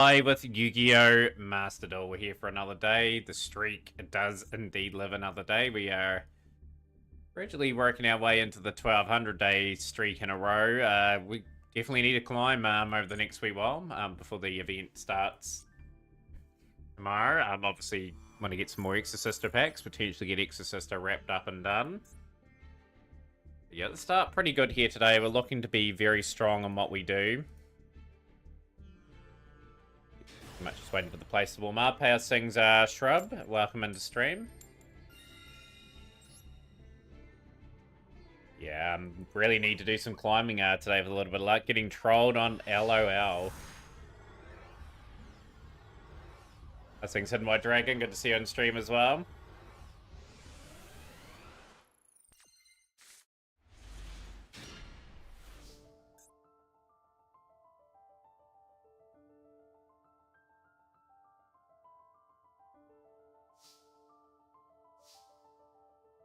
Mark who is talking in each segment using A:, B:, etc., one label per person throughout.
A: Hi with Yu-Gi-Oh! Master Duel. We're here for another day. The streak does indeed live another day. We are gradually working our way into the 1200-day streak in a row. We definitely need to climb over the next wee while before the event starts tomorrow. Obviously, want to get some more Exorcister packs, potentially get Exorcister wrapped up and done. Yeah, let's start pretty good here today. We're looking to be very strong on what we do. Much just waiting for the place to warm up. How's things, Shrub? Welcome into stream. Yeah, really need to do some climbing today with a little bit of luck. Getting trolled on LOL. How's things, Hidden White Dragon? Good to see you on stream as well.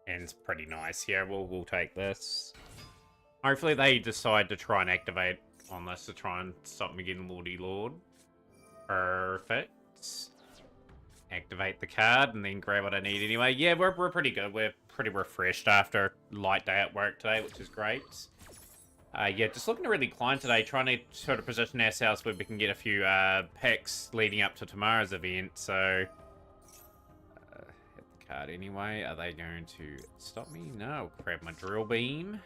A: And it's pretty nice here. We'll take this. Hopefully they decide to try and activate on this to try and stop me getting Lordy Lord. Perfect. Activate the card and then grab what I need anyway. Yeah, we're pretty good. We're pretty refreshed after a light day at work today, which is great. Yeah, just looking to really climb today, trying to sort of position ourselves where we can get a few packs leading up to tomorrow's event. So card anyway. Are they going to stop me? No. Grab my drill beam.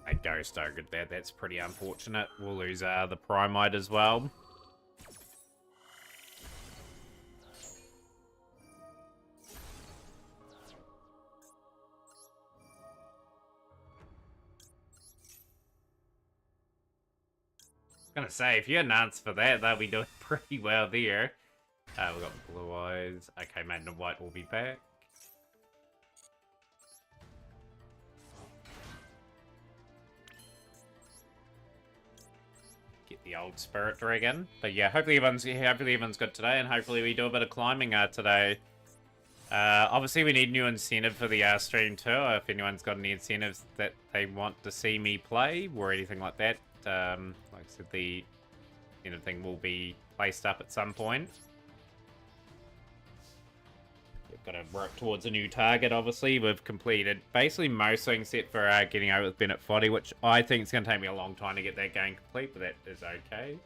A: A ghost target there. That's pretty unfortunate. We'll lose the Primite as well. Gonna say, if you had an answer for that, they'll be doing pretty well there. We've got the Blue Eyes. Okay, Maiden of White will be back. Get the old Spirit Dragon. But yeah, hopefully everyone's good today, and hopefully we do a bit of climbing today. Obviously we need new incentive for the stream too. If anyone's got any incentives that they want to see me play or anything like that, like I said, the thing will be placed up at some point. We've got to work towards a new target, obviously. We've completed basically most things set for getting over with Bennett Foddy, which I think is going to take me a long time to get that game complete, but that is okay.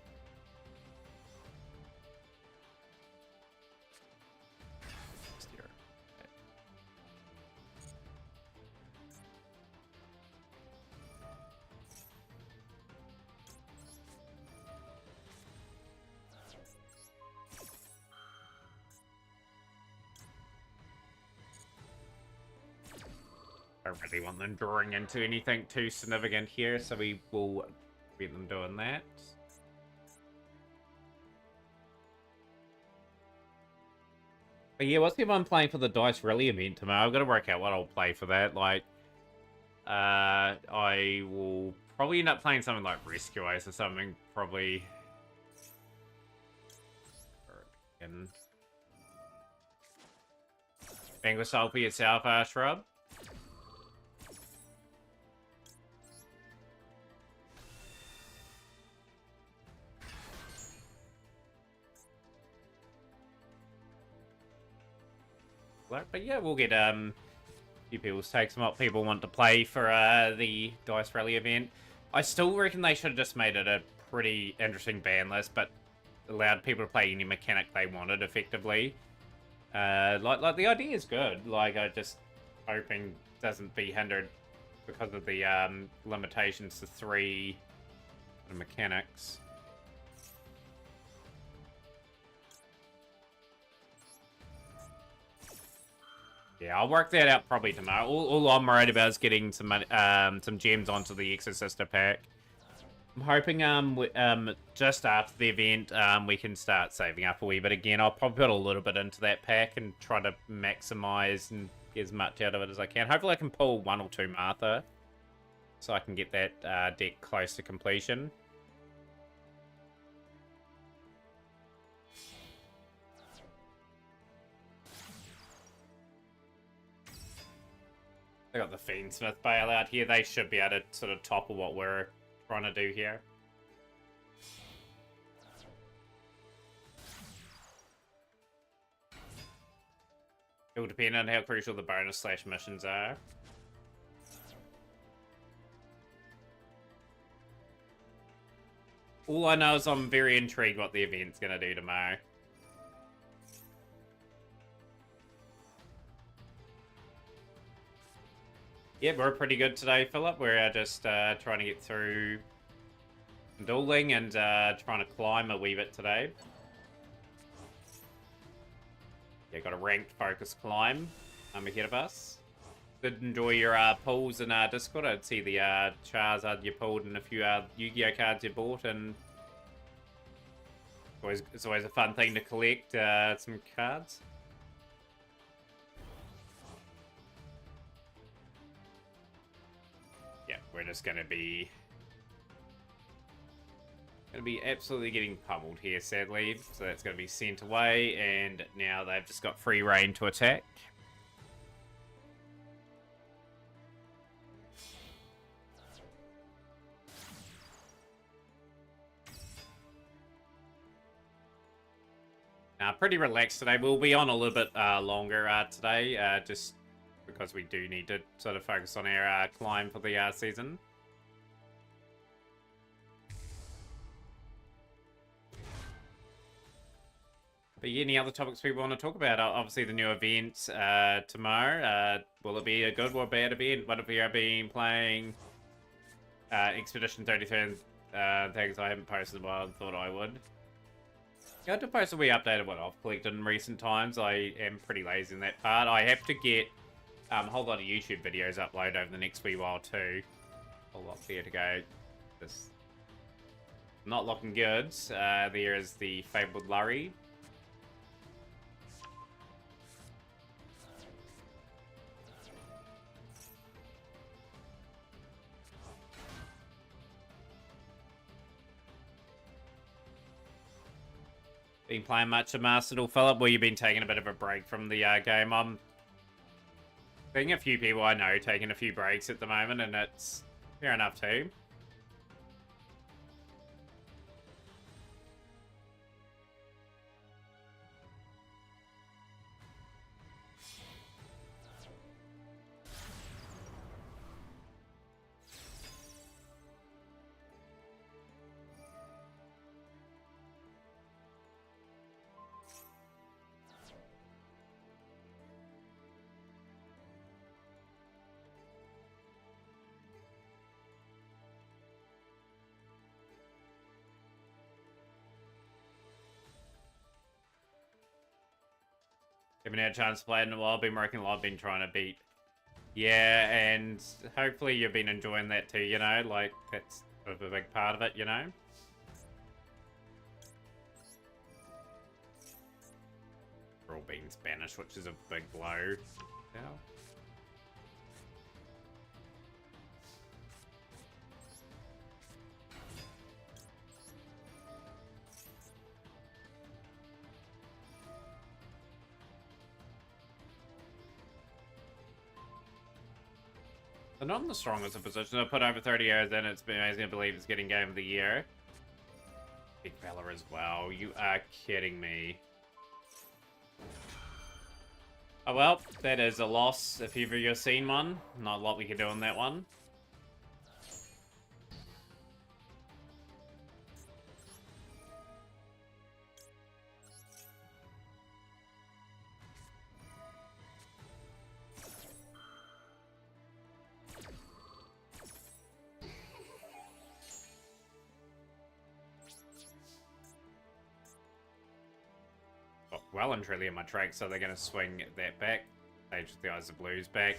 A: I don't really want them drawing into anything too significant here, so we will get them doing that. But yeah, what's everyone playing for the Dice Rally event tomorrow? I've got to work out what I'll play for that. Like, I will probably end up playing something like Rescue Ace or something, probably. English style for yourself, Shrub. But yeah, we'll get a few people's takes on what people want to play for the Dice Rally event. I still reckon they should have just made it a pretty interesting ban list, but allowed people to play any mechanic they wanted effectively. Like the idea is good. Like, I just hoping doesn't be hindered because of the limitations to 3 mechanics. Yeah, I'll work that out probably tomorrow. All I'm worried about is getting some gems onto the Exorcister pack. I'm hoping just after the event we can start saving up a wee bit again. I'll probably put a little bit into that pack and try to maximize and get as much out of it as I can. Hopefully I can pull 1 or 2 Martha so I can get that deck close to completion. They got the Fiendsmith bailout here. They should be able to sort of topple what we're trying to do here. It will depend on how crucial the bonus / missions are. All I know is I'm very intrigued what the event's going to do tomorrow. Yeah, we're pretty good today, Philip. We're just trying to get through dueling and trying to climb a wee bit today. Yeah, got a ranked focus climb ahead of us. Did enjoy your pulls in Discord. I'd see the Charizard you pulled and a few Yu-Gi-Oh cards you bought, and it's always a fun thing to collect some cards. Yeah, we're just gonna be absolutely getting pummeled here, sadly. So that's gonna be sent away, and now they've just got free reign to attack. Pretty relaxed today. We'll be on a little bit longer today, just because we do need to sort of focus on our climb for the season. But yeah, any other topics people want to talk about? Obviously, the new events tomorrow. Will it be a good or bad event? What have we been playing? Expedition 33 things I haven't posted in a while and thought I would. I have to post a wee update of what I've collected in recent times. I am pretty lazy in that part. I have to get a whole lot of YouTube videos uploaded over the next wee while too. A whole lot there to go. Just not looking good. There is the Fabled Lurry. Been playing much of Master Duel, Philip? Well, you've been taking a bit of a break from the game. I'm seeing a few people I know taking a few breaks at the moment, and it's fair enough too. Haven't had a chance to play it in a while. I've been working a lot. I've been trying to beat. Yeah, and hopefully you've been enjoying that too, you know? Like, that's sort of a big part of it, you know? We're all being Spanish, which is a big blow. Yeah. They're not in the strongest of position. I put over 30 hours in. It's been amazing to believe it's getting Game of the Year. Big fella as well. You are kidding me. Oh well, that is a loss if you've ever seen one. Not a lot we can do on that one. Well and truly in my track, so they're going to swing that back. Stage with the Eyes of Blues back.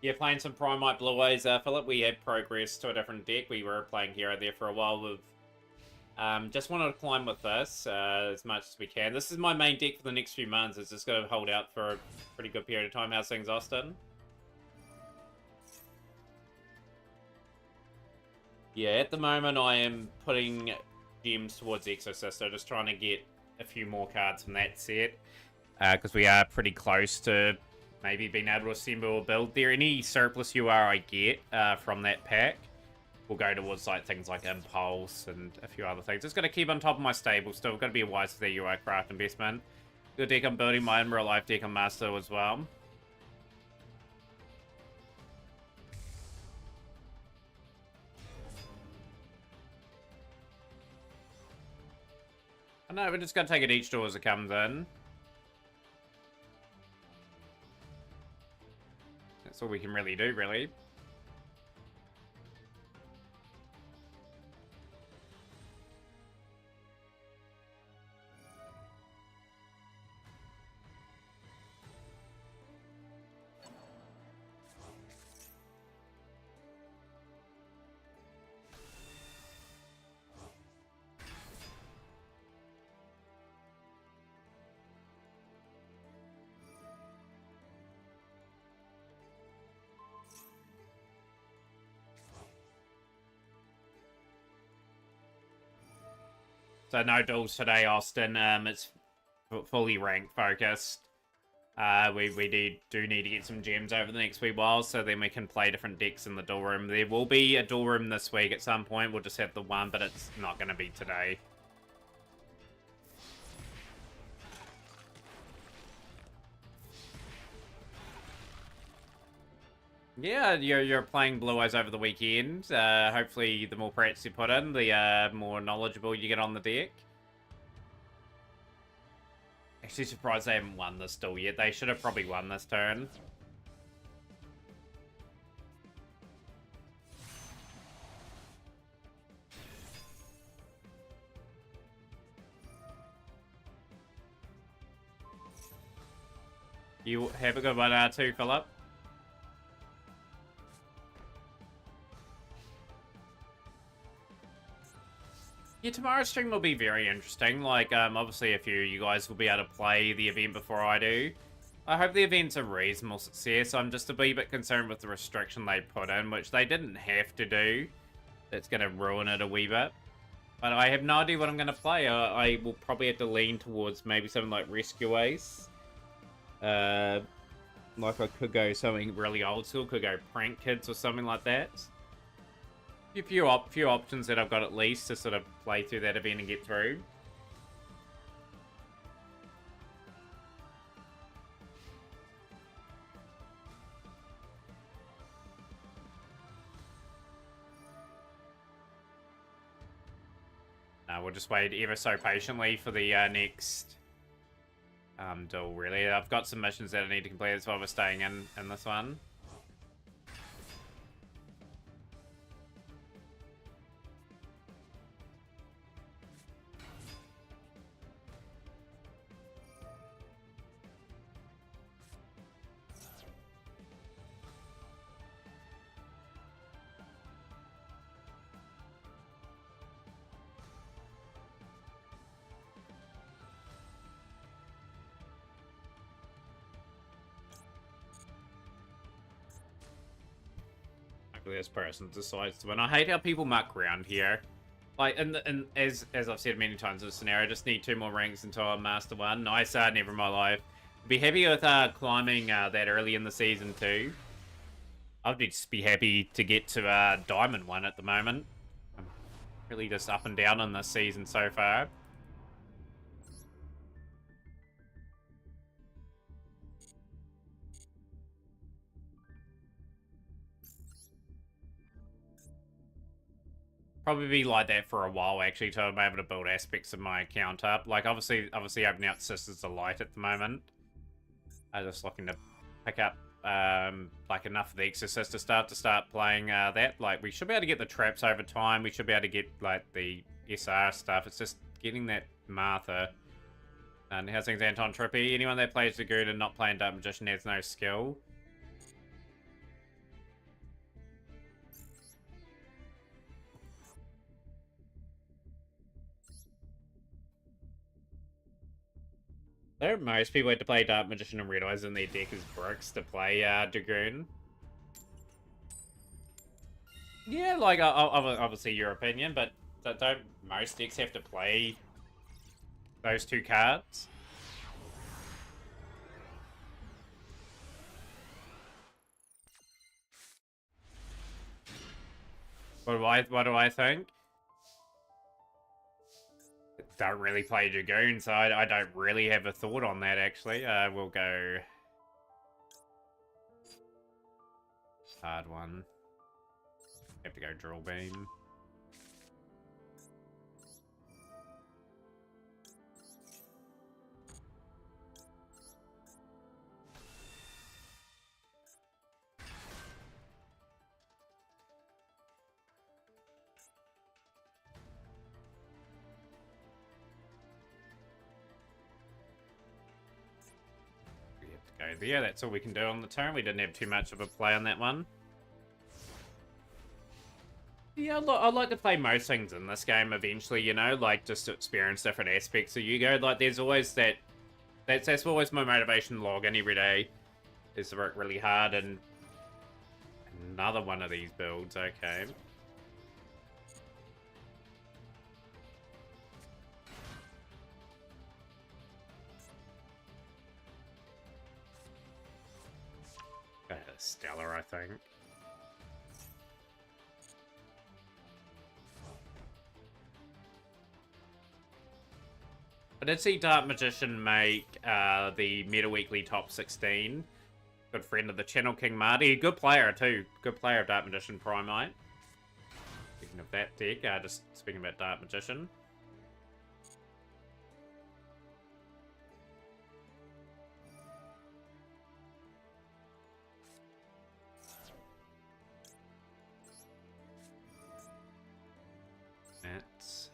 A: Yeah, playing some Primite Blue Eyes, Philip. We had progressed to a different deck. We were playing Hero there for a while. We've just wanted to climb with this as much as we can. This is my main deck for the next few months. It's just going to hold out for a pretty good period of time. How's things, Austin? Yeah, at the moment I am putting gems towards Exorcist. Just trying to get a few more cards from that set, because we are pretty close to maybe being able to assemble a build there. Any surplus UR I get from that pack will go towards like things like Impulse and a few other things. Just got to keep on top of my stable still. Got to be wise with the UI craft investment. Good deck I'm building, my in real life deck on Master as well. I know, we're just going to take it each door as it comes in. That's all we can really do, really. So no duels today, Austin. It's fully rank focused. We do need to get some gems over the next wee while, so then we can play different decks in the duel room. There will be a duel room this week at some point. We'll just have the one, but it's not going to be today. Yeah, you're playing Blue Eyes over the weekend. Hopefully, the more practice you put in, the more knowledgeable you get on the deck. Actually, surprised they haven't won this duel yet. They should have probably won this turn. You have a good one, too, Philip. Yeah, tomorrow's stream will be very interesting. Like, obviously a few of you guys will be able to play the event before I do. I hope the event's a reasonable success. I'm just a wee bit concerned with the restriction they put in, which they didn't have to do. That's going to ruin it a wee bit. But I have no idea what I'm going to play. I will probably have to lean towards maybe something like Rescue Ace. Like I could go something really old school. Could go Prank Kids or something like that. A few options that I've got at least to sort of play through that event and get through. We'll just wait ever so patiently for the next duel, really. I've got some missions that I need to complete. That's why we're staying in this one. This person decides to win. I hate how people muck around here. Like, and as I've said many times in this scenario, I just need 2 more ranks until I'm Master 1. Nice, never in my life. Be happy with climbing that early in the season too. I'd just be happy to get to Diamond 1 at the moment. I'm really just up and down in this season so far. Probably be like that for a while, actually, till I'm able to build aspects of my account up. Like, obviously opening out Sisters of Light at the moment. I'm just looking to pick up, like, enough of the Exorcist to start playing that. Like, we should be able to get the traps over time. We should be able to get, like, the SR stuff. It's just getting that Martha. And how's things, Anton Trippy? Anyone that plays the Good and not playing Dark Magician has no skill. Most people had to play Dark Magician and Red Eyes in their deck as bricks to play Dragoon. Yeah, like, obviously your opinion, but don't most decks have to play those 2 cards? What do I think? Don't really play Dragoon, so I don't really have a thought on that, actually. We'll go... Hard one. Have to go Drill Beam. Go there, that's all we can do on the turn. We didn't have too much of a play on that one. Yeah, I'd like to play most things in this game eventually, you know, like just to experience different aspects of Yu-Gi-Oh! Like there's always that's always my motivation to log in every day, is to work really hard. And another one of these builds, okay. Stellar, I think. I did see Dark Magician make the Meta Weekly Top 16. Good friend of the channel, King Marty. Good player, too. Good player, Dark Magician Primite. Speaking of that deck, just speaking about Dark Magician. That's...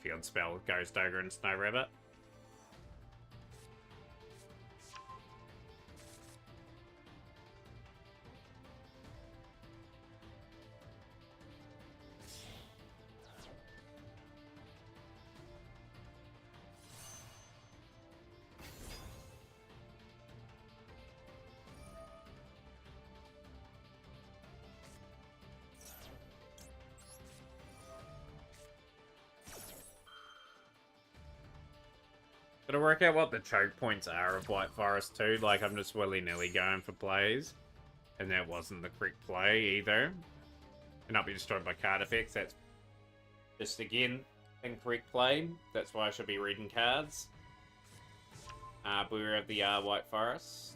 A: Field spell goes Ogre and Snow Rabbit. Gotta work out what the choke points are of White Forest too. Like, I'm just willy-nilly going for plays. And that wasn't the correct play either. Cannot be destroyed by card effects. That's just, again, incorrect play. That's why I should be reading cards. Beware of the White Forest.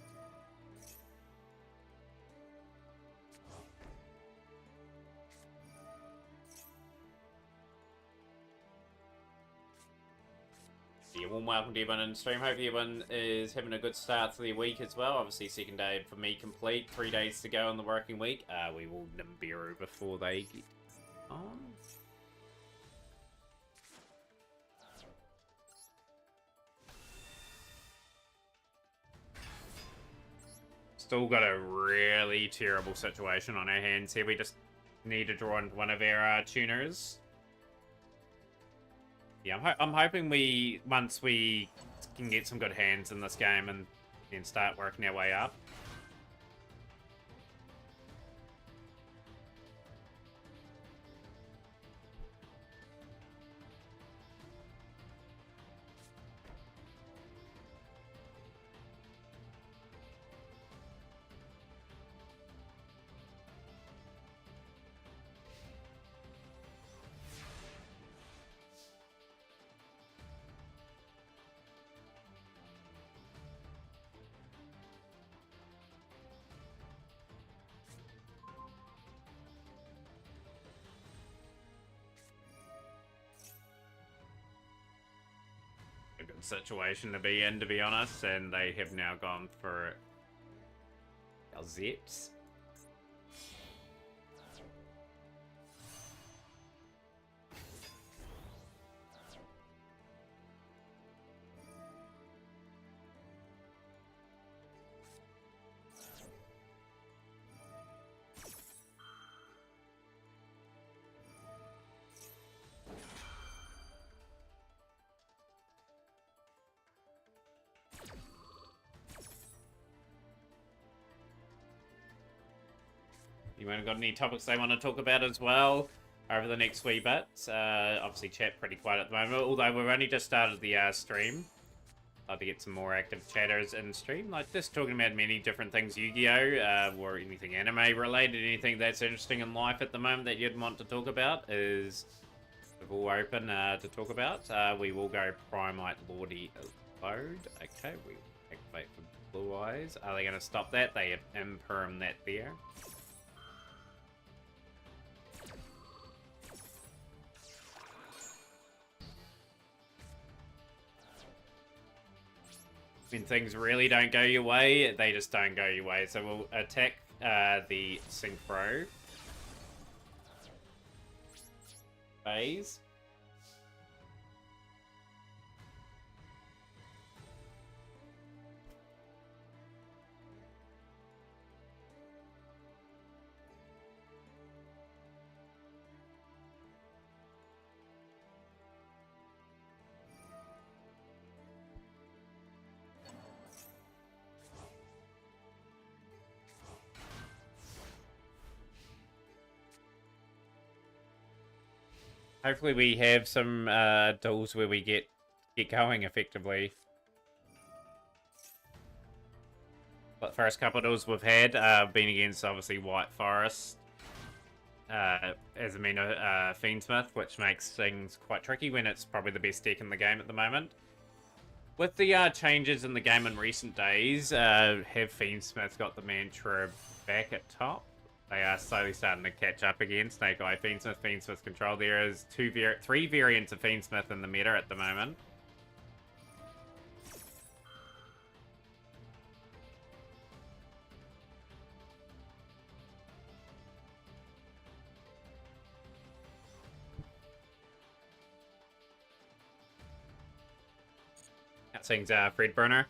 A: Yeah, warm welcome to everyone in the stream. Hope everyone is having a good start to their week as well. Obviously, second day for me complete. 3 days to go in the working week. We will Nibiru before they get on. Still got a really terrible situation on our hands here. We just need to draw into one of our tuners. Yeah, I'm hoping once we can get some good hands in this game and then start working our way up. A good situation to be in, to be honest, and they have now gone for our Zeps. Anyone got any topics they want to talk about as well over the next wee bit? Obviously, chat pretty quiet at the moment, although we've only just started the stream. I'd like to get some more active chatters in stream, like just talking about many different things Yu-Gi-Oh! Or anything anime related, anything that's interesting in life at the moment that you'd want to talk about is all open to talk about. We will go Primite Lordy load. Okay, we activate for Blue Eyes. Are they going to stop that? They have imperm that there. When things really don't go your way, they just don't go your way. So we'll attack the Synchro phase. Hopefully we have some duels where we get going effectively. But first couple of duels we've had been against obviously White Forest as a Mina Fiendsmith, which makes things quite tricky when it's probably the best deck in the game at the moment. With the changes in the game in recent days, have Fiendsmith got the mantra back at top? They are slowly starting to catch up again. Snake Eye Fiendsmith, Fiendsmith Control. There is three variants of Fiendsmith in the meta at the moment. Cutscene's Fred Burner.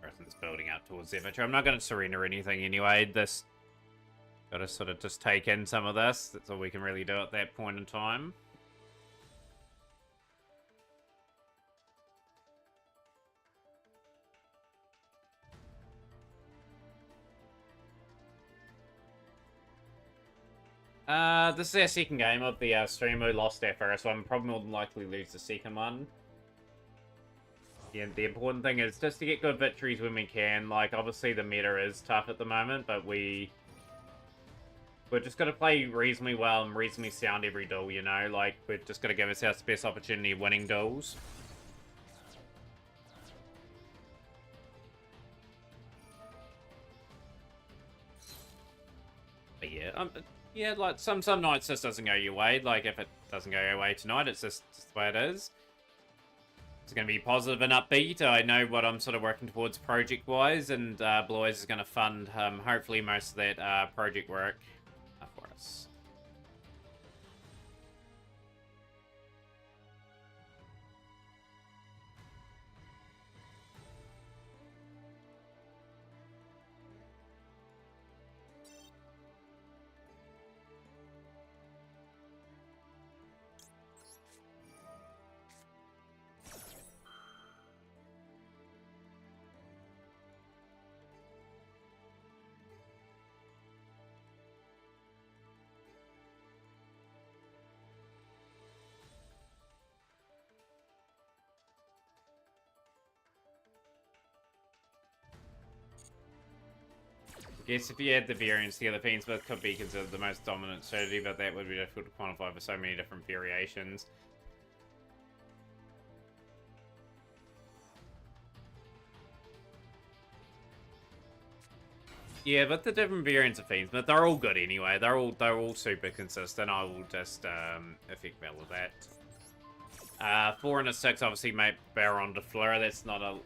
A: Person's building up towards Zephyr. I'm not going to surrender anything anyway. This got to sort of just take in some of this. That's all we can really do at that point in time. This is our second game of the stream. We lost our first one. Probably more than likely lose the second one. Yeah, the important thing is just to get good victories when we can. Like, obviously the meta is tough at the moment, but we're just going to play reasonably well and reasonably sound every duel, you know? Like, we're just going to give ourselves the best opportunity of winning duels. But yeah, yeah, like, some nights this doesn't go your way. Like, if it doesn't go your way tonight, it's just the way it is. It's going to be positive and upbeat. I know what I'm sort of working towards project-wise, and Blue Eyes is going to fund, hopefully, most of that project work for us. I guess if you add the variants together, Fiendsmith could be considered the most dominant strategy, but that would be difficult to quantify for so many different variations. Yeah, but the different variants of Fiendsmith, they're all good anyway. They're all super consistent. I will just effect battle with that. 4 and a 6 obviously make Baron de Fleur. That's not a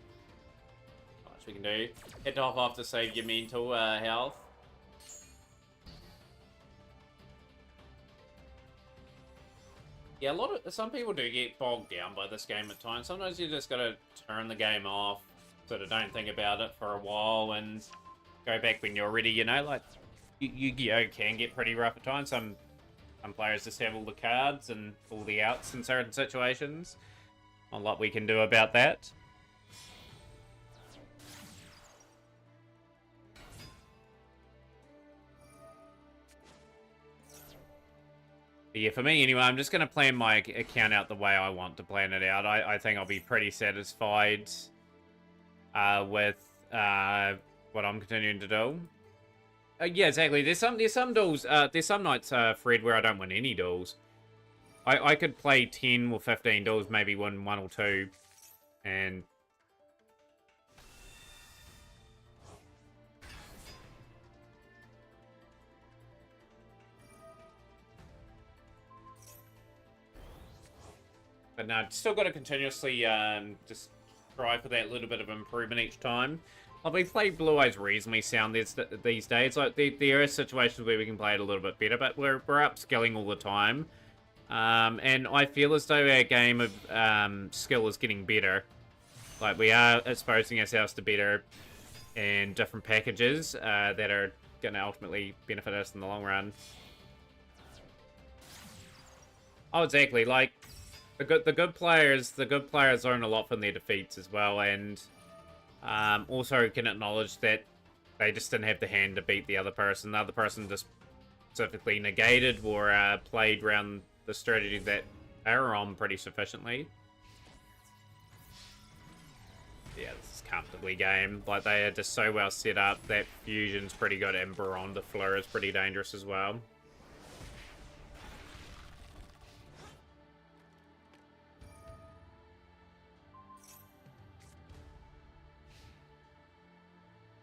A: we can do. Hit off to save your mental health. Yeah, some people do get bogged down by this game at times. Sometimes you just gotta turn the game off, sort of don't think about it for a while, and go back when you're ready. You know, like Yu-Gi-Oh can get pretty rough at times. Some players just have all the cards and all the outs in certain situations. Not a lot we can do about that. But yeah, for me anyway, I'm just going to plan my account out the way I want to plan it out. I think I'll be pretty satisfied with what I'm continuing to do. Yeah, exactly. There's some duels. There's some nights, Fred, where I don't win any duels. I could play 10 or 15 duels, maybe win one or two, and but no, still got to continuously just try for that little bit of improvement each time. Like, we play Blue Eyes reasonably sound these days. Like, there are situations where we can play it a little bit better, but we're upskilling all the time. And I feel as though our game of skill is getting better. Like, we are exposing ourselves to better and different packages that are going to ultimately benefit us in the long run. Oh, exactly. Like, the good players learn a lot from their defeats as well, and also can acknowledge that they just didn't have the hand to beat the other person. The other person just specifically negated or played around the strategy that they were on pretty sufficiently. Yeah, this is comfortably game. Like, they are just so well set up. That fusion's pretty good, and Baron de Fleur is pretty dangerous as well.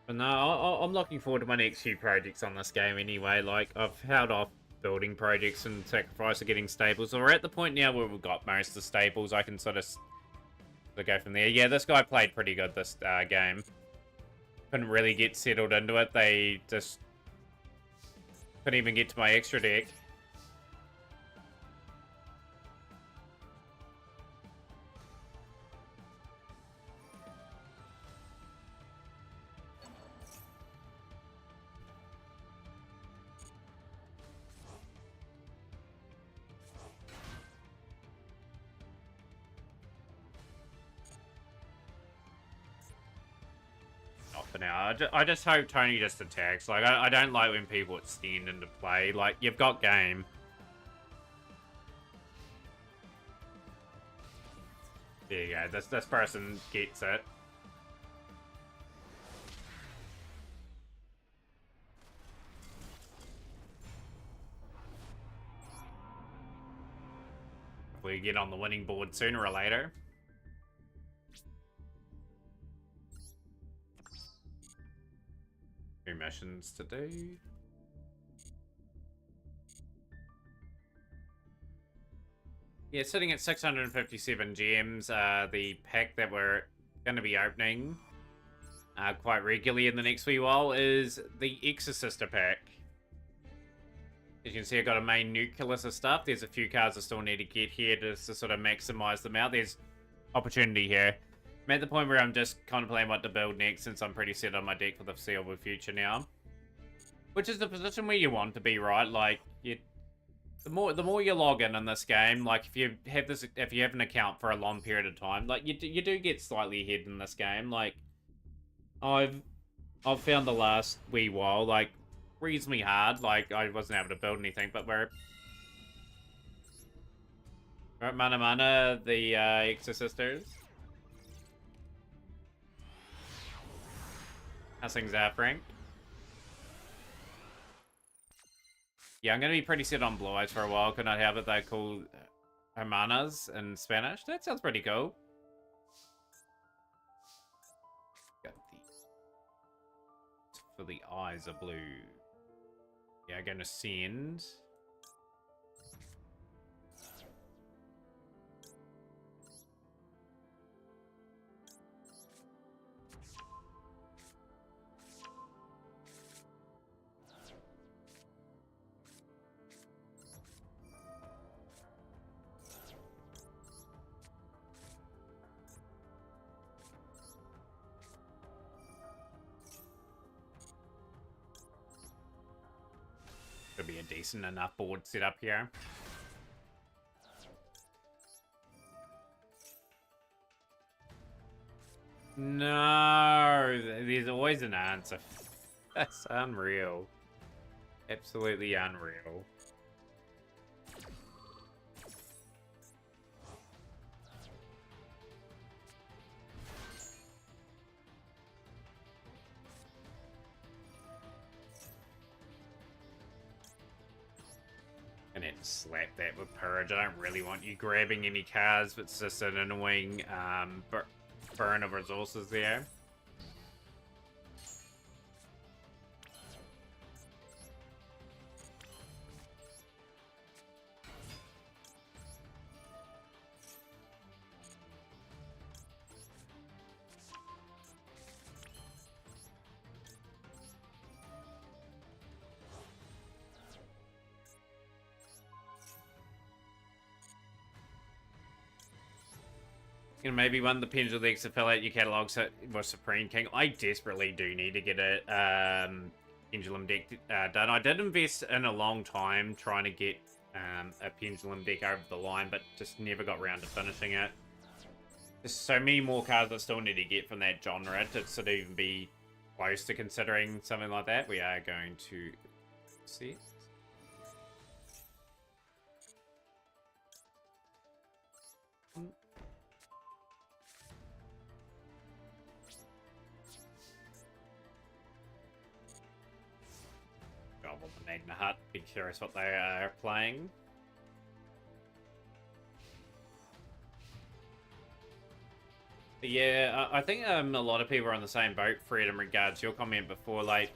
A: But no, I'm looking forward to my next few projects on this game anyway. Like, I've held off building projects and sacrifice of getting staples. So we're at the point now where we've got most of the staples. I can sort of go from there. Yeah, this guy played pretty good this game. Couldn't really get settled into it. They just couldn't even get to my extra deck. Not for now. I just hope Tony just attacks. Like, I don't like when people extend into play. Like, you've got game. There you go. This person gets it. We get on the winning board sooner or later. Two missions to do. Yeah, sitting at 657 gems. The pack that we're going to be opening quite regularly in the next wee while is the Exorcister pack. As you can see, I've got a main nucleus of stuff. There's a few cards I still need to get here to sort of maximize them out. There's opportunity here. I'm at the point where I'm just contemplating what to build next, since I'm pretty set on my deck for the foreseeable future now. Which is the position where you want to be, right? Like, the more you log in this game, like, if you have an account for a long period of time, like, you do get slightly ahead in this game. Like, I've found the last wee while, like, reasonably hard. Like, I wasn't able to build anything, but we're at Mana, the Exorcisters. How's things are, Frank? Yeah, I'm going to be pretty set on Blue Eyes for a while. Could not have it. They're called Hermanas in Spanish. That sounds pretty cool. Got for the eyes are blue. Yeah, I'm going to send. be a decent enough board set up here. No, there's always an answer. That's unreal. Absolutely unreal. And then slap that with Purge. I don't really want you grabbing any cards, but it's just an annoying burn of resources there. You know, maybe one of the Pendulum decks to fill out your catalog was Supreme King. I desperately do need to get a Pendulum deck done. I did invest in a long time trying to get a Pendulum deck over the line, but just never got around to finishing it. There's so many more cards I still need to get from that genre to sort of even be close to considering something like that. We are going to see. Goblin the Magna Hut. Be curious what they are playing. But yeah, I think a lot of people are on the same boat, Fred, in regards to your comment before. Like,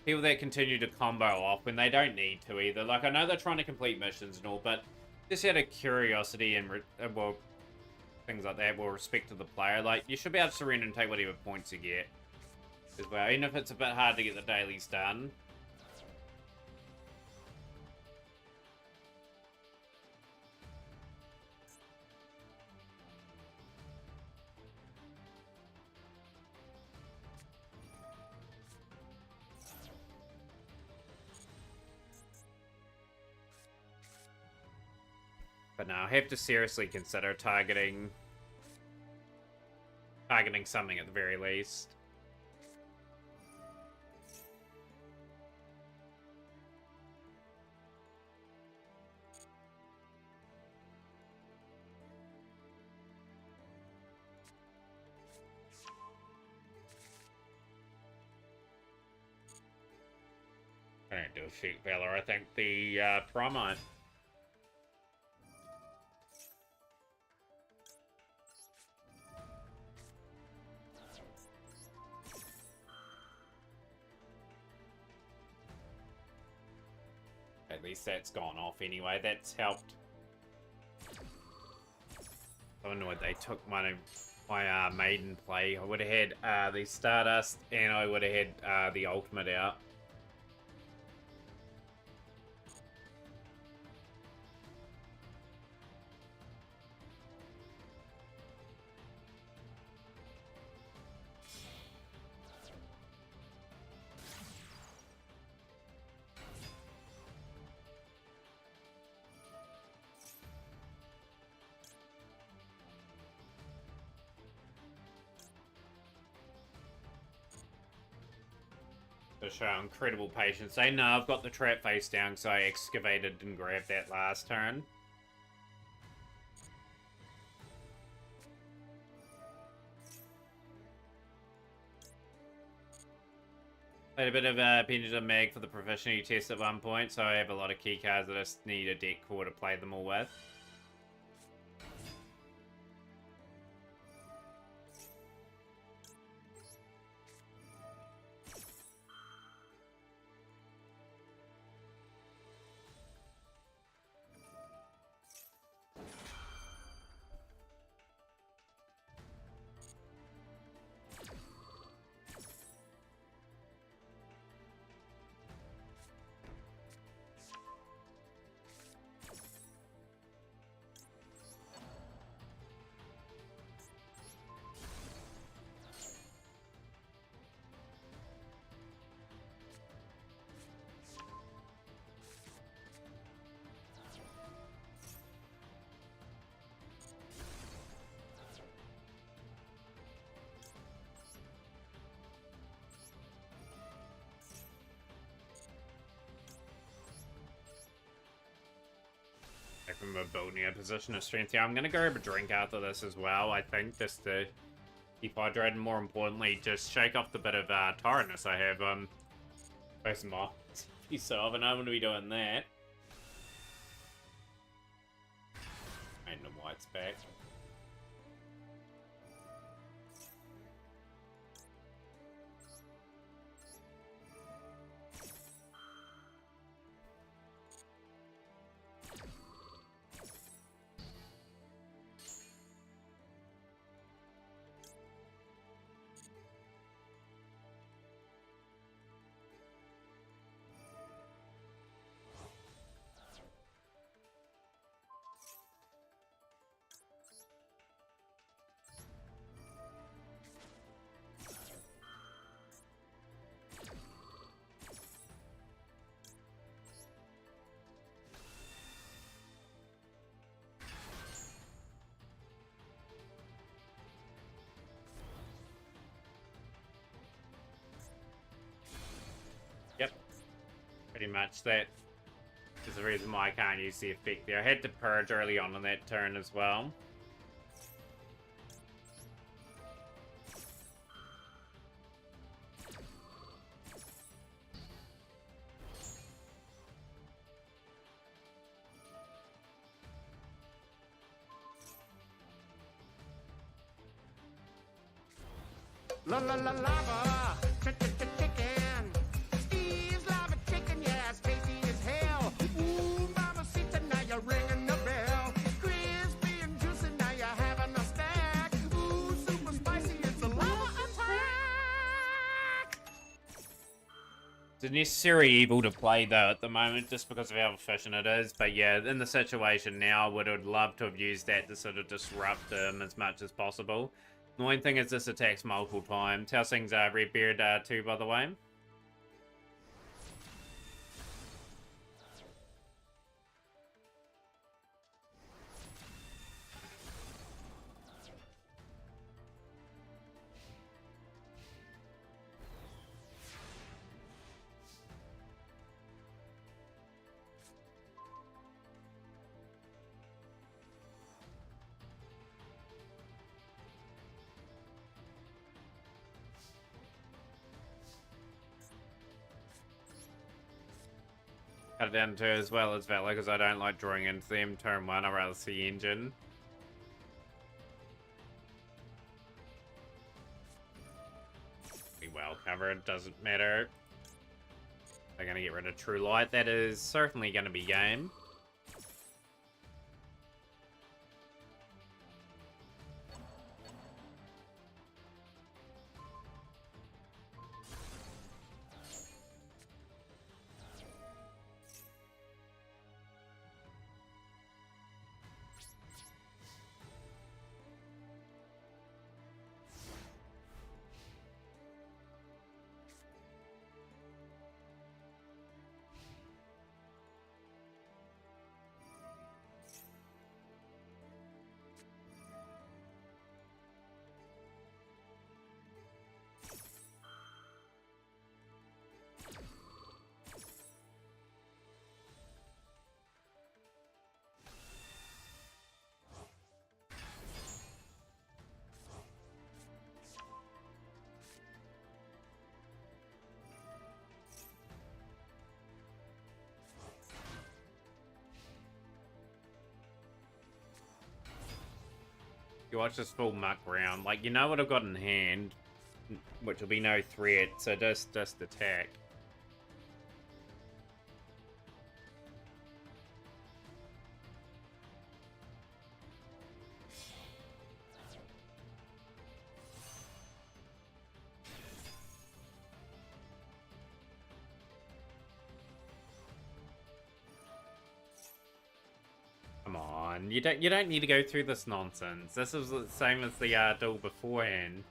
A: people that continue to combo off when they don't need to either. Like, I know they're trying to complete missions and all, but just out of curiosity and, well, things like that, will respect to the player. Like, you should be able to surrender and take whatever points you get as well, even if it's a bit hard to get the dailies done. But now I have to seriously consider targeting something at the very least. I don't do a Sheik Valor. I think the Primite. At least that's gone off anyway. That's helped. I'm annoyed they took my maiden play. I would have had the Stardust and I would have had the Ultimate out. To show incredible patience. They know I've got the trap face down, so I excavated and grabbed that last turn. Played a bit of a Pendulum Mag for the proficiency test at one point, so I have a lot of key cards that I just need a deck core to play them all with. If I'm building a position of strength here, I'm gonna grab a drink after this as well. I think just to keep hydrated, and more importantly, just shake off the bit of tiredness I have. Facing my so and I'm gonna be doing that. And the white's back. Yep, pretty much that is the reason why I can't use the effect there. I had to purge early on that turn as well.
B: La la la lava, chicken. Steve's lava chicken, yeah, it's tasty as hell. Ooh, mamacita, now you're ringing the bell. Crispy and juicy, now you're having a stack. Ooh, super spicy, it's a lava attack.
A: It's a necessary evil to play though at the moment, just because of how efficient it is. But yeah, in the situation now, I would love to have used that to sort of disrupt him as much as possible. The annoying thing is this attacks multiple times. How's things Redbeard too, by the way? Cut it down to as well as Valor, because I don't like drawing into them. Turn 1, I'd rather see Engine. Be well covered, doesn't matter. They're going to get rid of True Light. That is certainly going to be game. You watch this full muck round, like, you know what I've got in hand, which will be no threat, so just attack. Come on, you don't need to go through this nonsense. This is the same as the duel beforehand.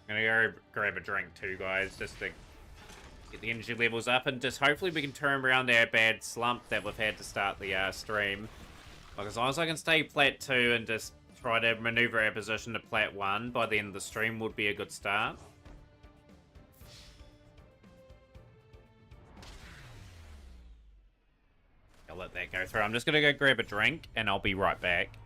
A: I'm gonna go grab a drink too, guys, just to get the energy levels up, and just hopefully we can turn around our bad slump that we've had to start the stream. Like, as long as I can stay plat 2 and just try to maneuver our position to plat 1 by the end of the stream would be a good start. let that go through. I'm just gonna go grab a drink, and I'll be right back.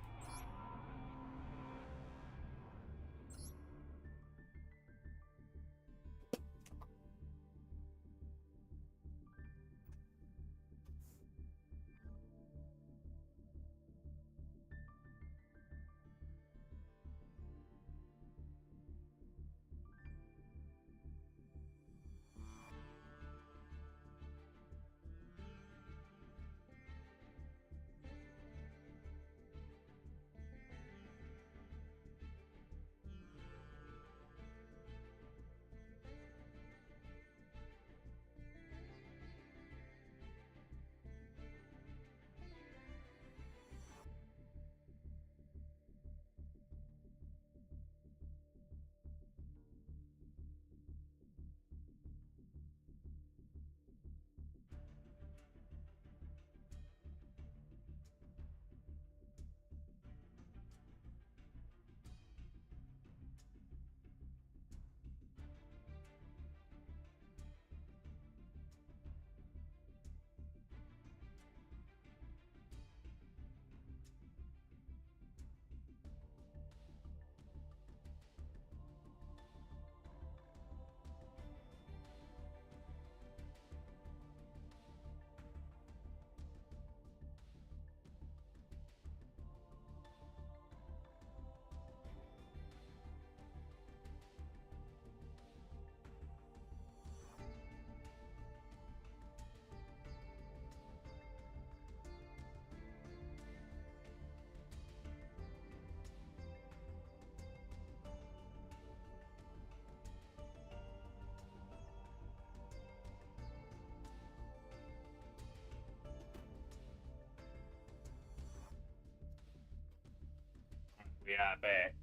A: We are back.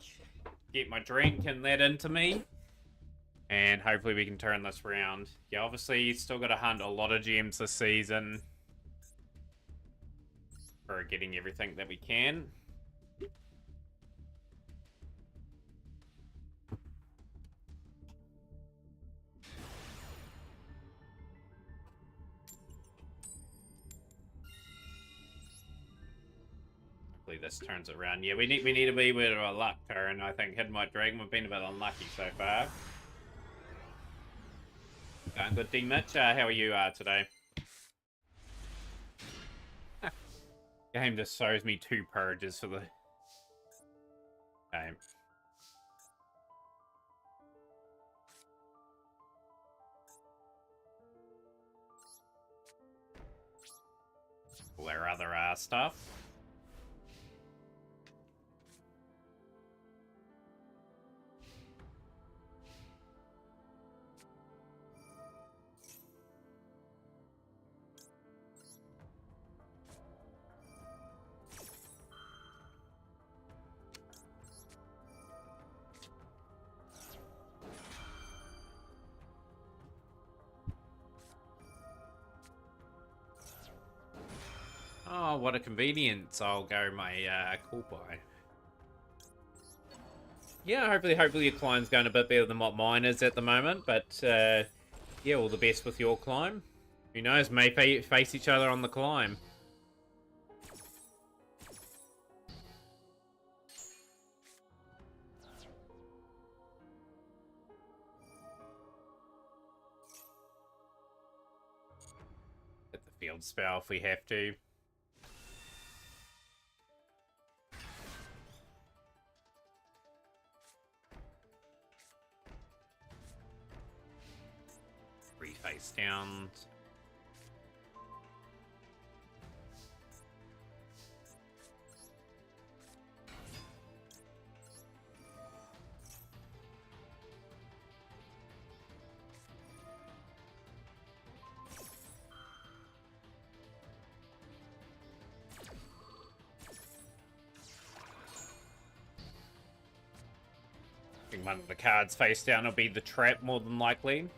A: Get my drink and that into me. And hopefully we can turn this round. Yeah, obviously still got to hunt a lot of gems this season. For getting everything that we can. Hopefully this turns it around. Yeah, we need to be with our luck turn. I think hitting my dragon, we've been a bit unlucky so far. Going good, D Mitch. How are you today? Game just shows me 2 purges for the game. All our other stuff. Oh, what a convenience. I'll go my cool buy. Yeah, hopefully your climb's going a bit better than what mine is at the moment, but yeah, all the best with your climb. Who knows, may face each other on the climb. Hit the field spell if we have to. Face down. I think one of the cards face down will be the trap more than likely.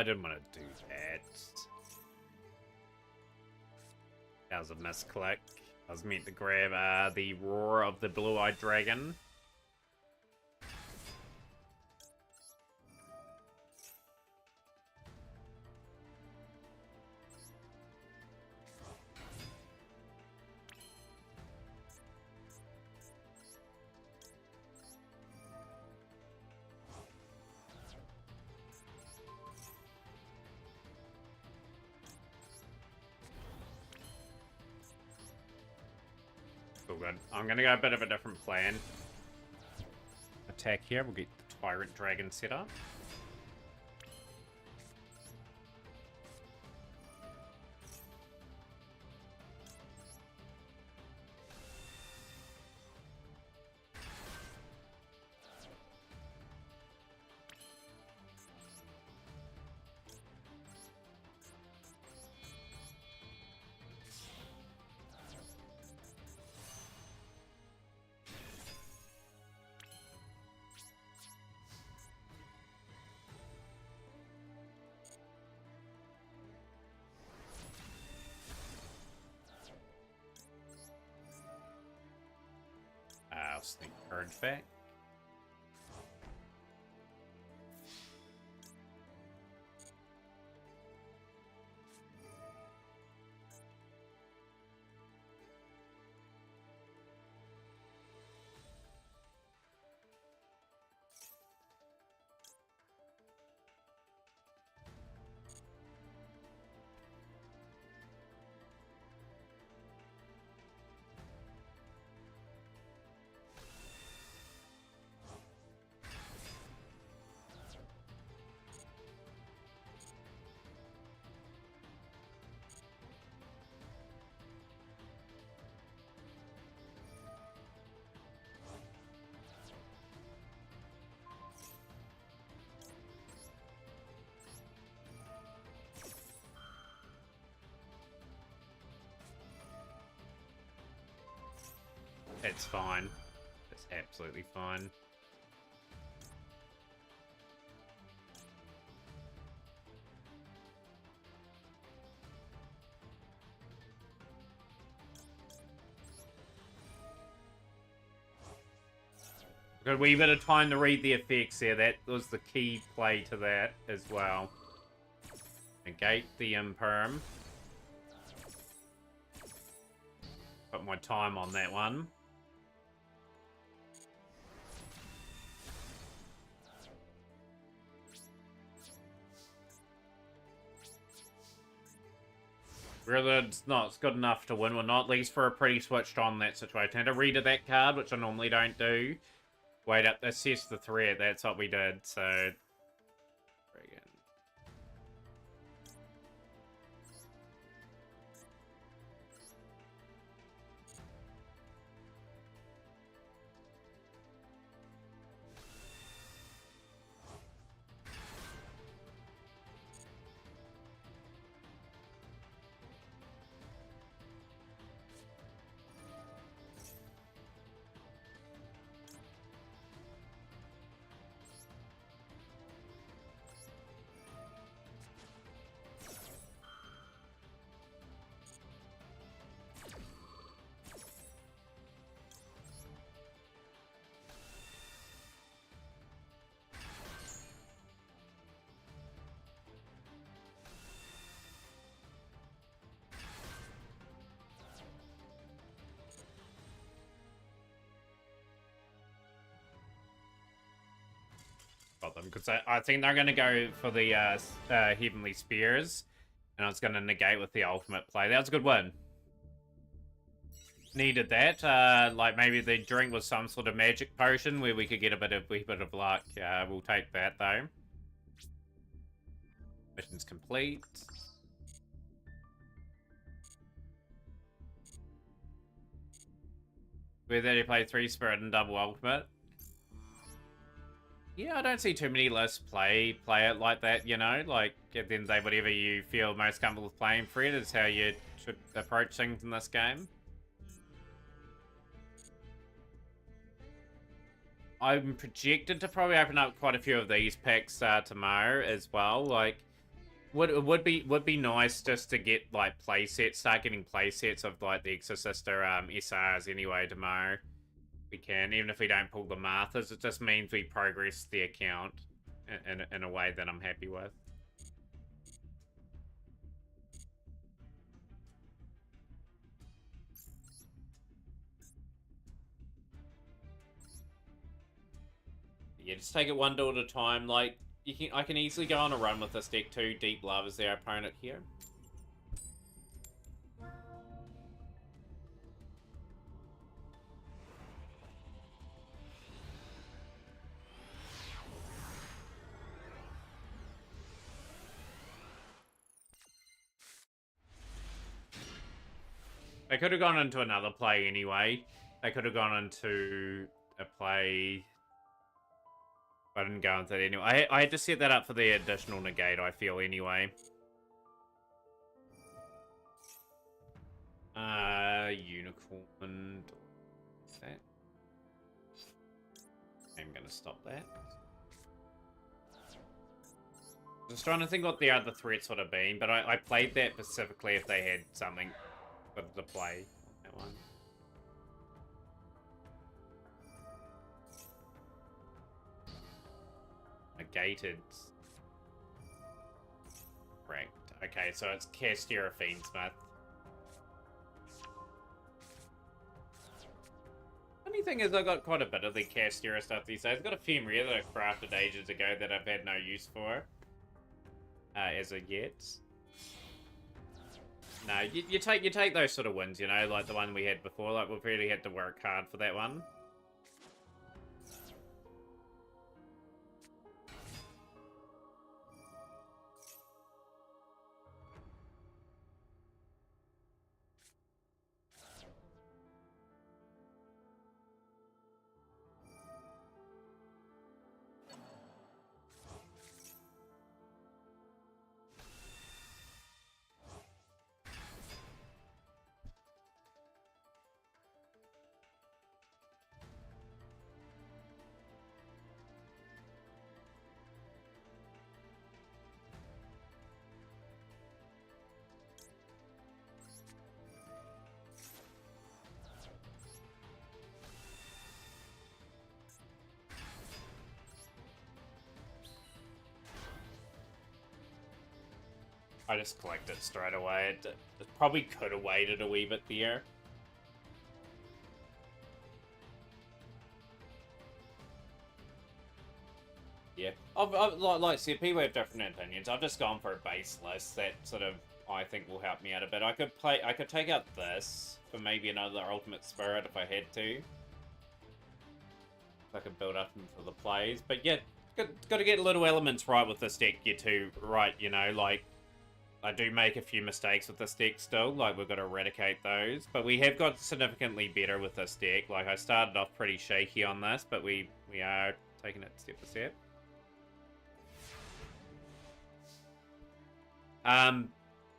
A: didn't want to do that. That was a misclick. I was meant to grab the Roar of the Blue-Eyed Dragon. All good. I'm gonna go a bit of a different plan. Attack here. We'll get the Tyrant Dragon set up. I'll sneak Purge back. It's fine. It's absolutely fine. Got a wee bit of time to read the effects there. That was the key play to that as well. Negate the Imperm. Put my time on that one. Really, it's not good enough to win. We're not at least for a pretty switched on that situation. I had to read that card, which I normally don't do. Wait up, assess the threat. That's what we did, so... Friggin'. Got them, because I think they're going to go for the Heavenly Spears, and I was going to negate with the ultimate play. That was a good win. Needed that. Like maybe the drink was some sort of magic potion where we could get a bit of luck. We'll take that though. Mission's complete. Where they play 3 Spirit and double ultimate. Yeah, I don't see too many lists play it like that, you know? Like, at the end of the day, whatever you feel most comfortable with playing, Fred, is how you should approach things in this game. I'm projected to probably open up quite a few of these packs tomorrow as well. Like, would be nice just to get like play sets, start getting play sets of like the Exorcister SRs anyway tomorrow. We can, even if we don't pull the Marthas, it just means we progress the account in a way that I'm happy with. Yeah, just take it one door at a time. Like I can easily go on a run with this deck too. Deep Love is their opponent here. They could have gone into another play anyway. They could have gone into a play. I didn't go into that anyway. I had to set that up for the additional negate, I feel, anyway. Unicorn. That. I'm gonna stop that. Just trying to think what the other threats would have been, but I played that specifically if they had something for the play on that one. Negated. Correct. Okay, so it's Casteira Fiendsmith. Funny thing is, I got quite a bit of the Casteira stuff these days. I've got a Fenrir that I crafted ages ago that I've had no use for. As of yet. No, you take those sort of wins, you know, like the one we had before. Like, we've really had to work hard for that one. I just collected straight away. It probably could have waited a wee bit there. Yeah, like I said, people have different opinions. I've just gone for a base list that sort of I think will help me out a bit. I could take out this for maybe another Ultimate Spirit if I had to. If I could build up into the plays, but yeah, got to get little elements right with this deck. Get to right, you know, like. I do make a few mistakes with this deck still, like we've got to eradicate those, but we have got significantly better with this deck. Like I started off pretty shaky on this, but we are taking it step by step.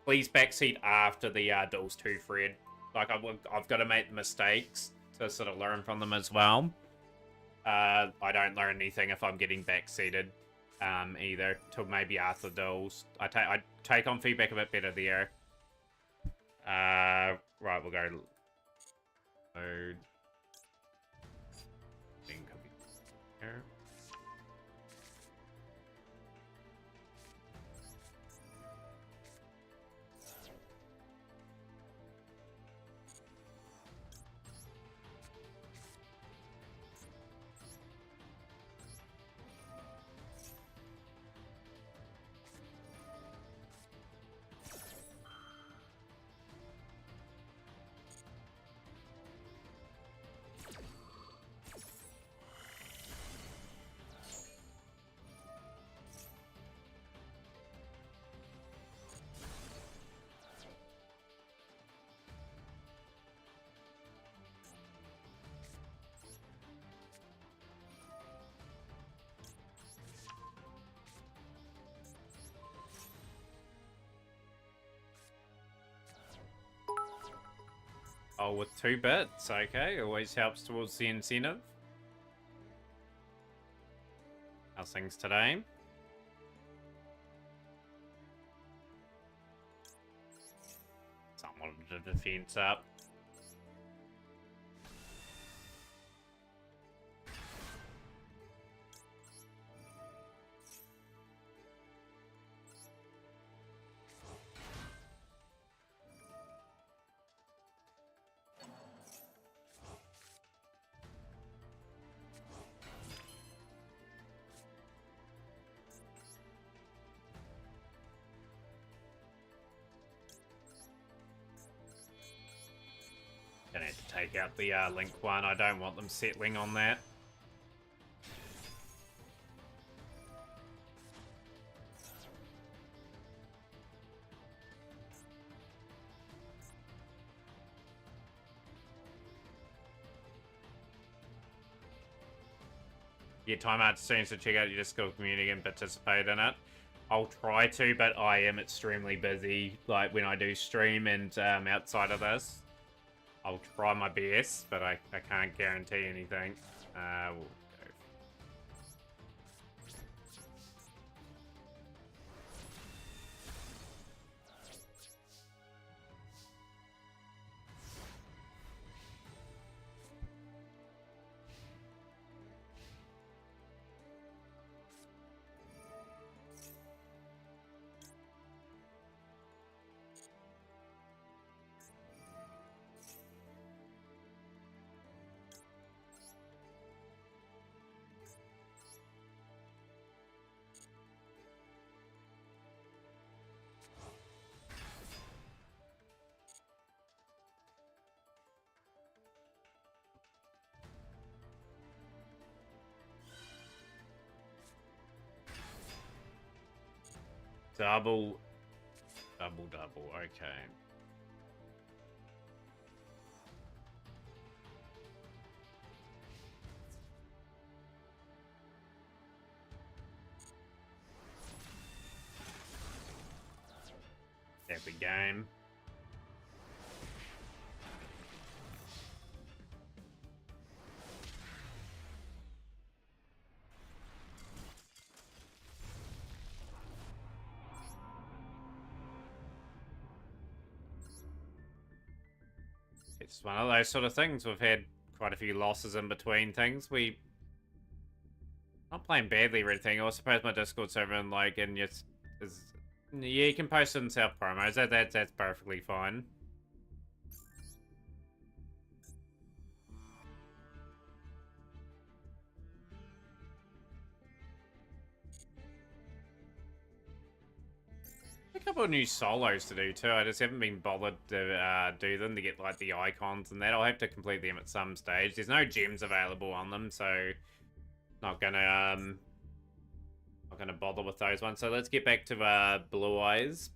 A: Please backseat after the duels too, Fred. Like I've got to make mistakes to sort of learn from them as well. I don't learn anything if I'm getting backseated. Either till maybe after those. I take on feedback a bit better there. Right, we'll go load. Here. Oh, with 2 bits, okay. Always helps towards the incentive. How's things today? lot of the defense up. Gonna have to take out the Link one. I don't want them settling on that. Yeah, time out streams to check out your Discord community and participate in it. I'll try to, but I am extremely busy, like when I do stream and outside of this. I'll try my best, but I can't guarantee anything. We'll go. Double, okay. Epic game. It's one of those sort of things. We've had quite a few losses in between things. We not playing badly or anything. I suppose my Discord server and like and yes is yeah, you can post it in self promos. That's perfectly fine. A couple of new solos to do too. I just haven't been bothered to do them to get like the icons and that. I'll have to complete them at some stage. There's no gems available on them, so not gonna bother with those ones. So let's get back to Blue Eyes.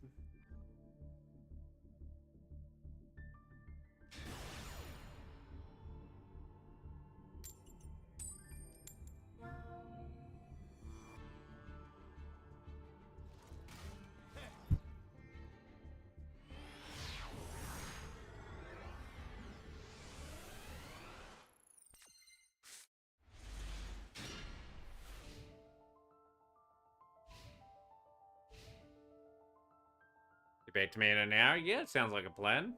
A: Back to me in an hour? Yeah, it sounds like a plan.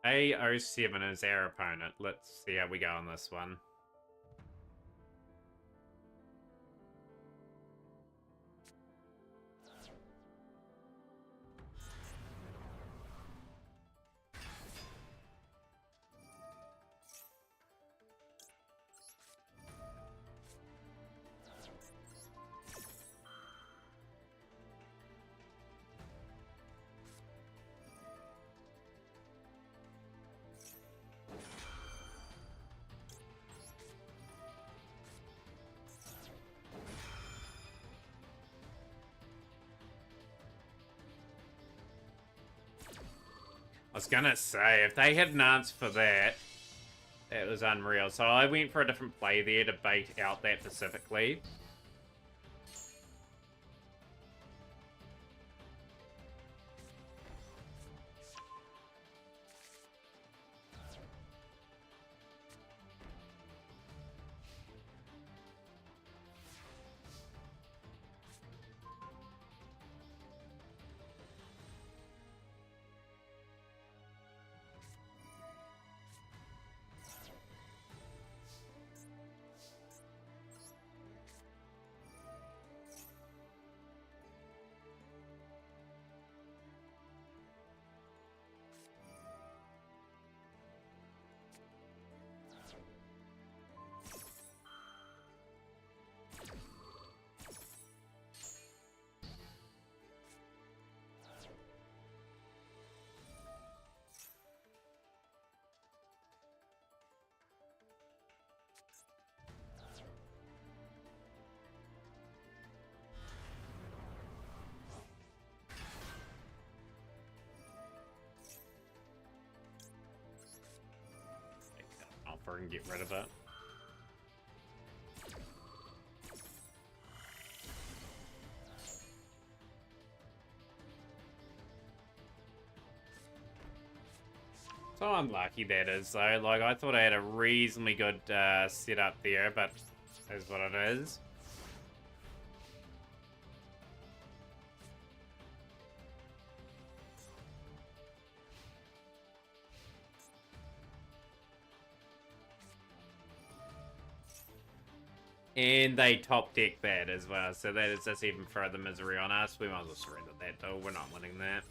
A: A07 is our opponent. Let's see how we go on this one. I was gonna say, if they hadn't answered for that, it was unreal. So I went for a different play there to bait out that specifically. cover and get rid of it. So unlucky that is, though. Like, I thought I had a reasonably good setup there, but is what it is. And they top deck that as well, so that is just even further misery on us. We might as well surrender that, though. We're not winning that.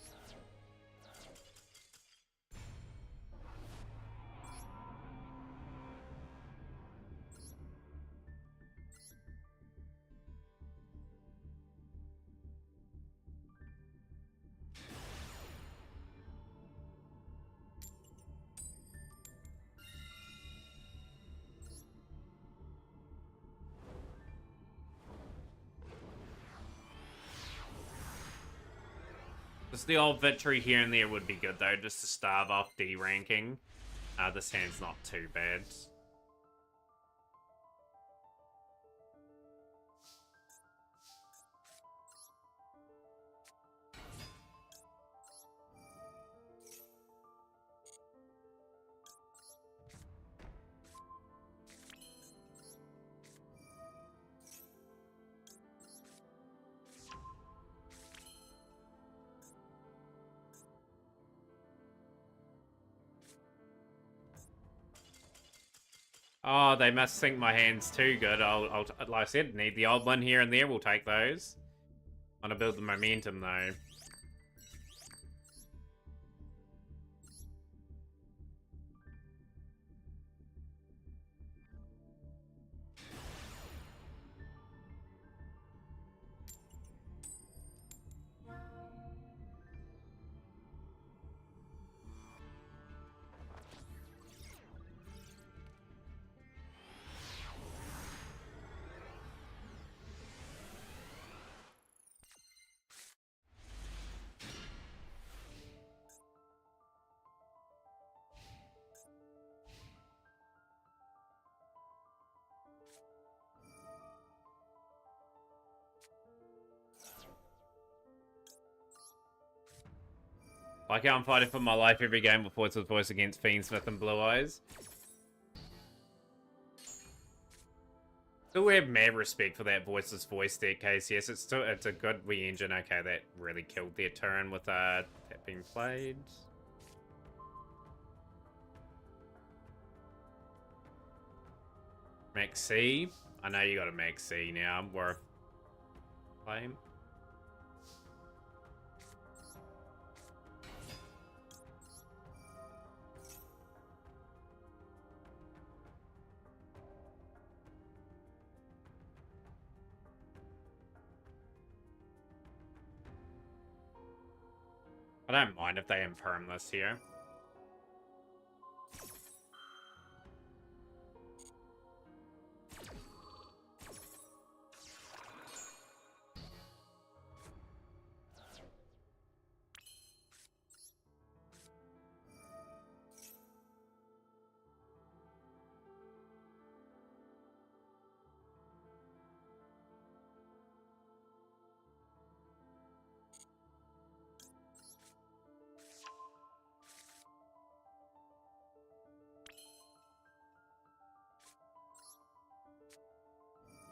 A: Just the old victory here and there would be good, though, just to starve off D ranking. This hand's not too bad. Oh, they must think my hand's too good. I'll like I said, need the old one here and there. We'll take those. Want to build the momentum, though. Like how I'm fighting for my life every game with Voice against Fiendsmith and Blue Eyes. Still we have mad respect for that Voiceless Voice deck, KCS. It's a good Wii engine. Okay, that really killed their turn with that being played. Max C. I know you got a Max C now. Worth playing. I don't mind if they imperm this here.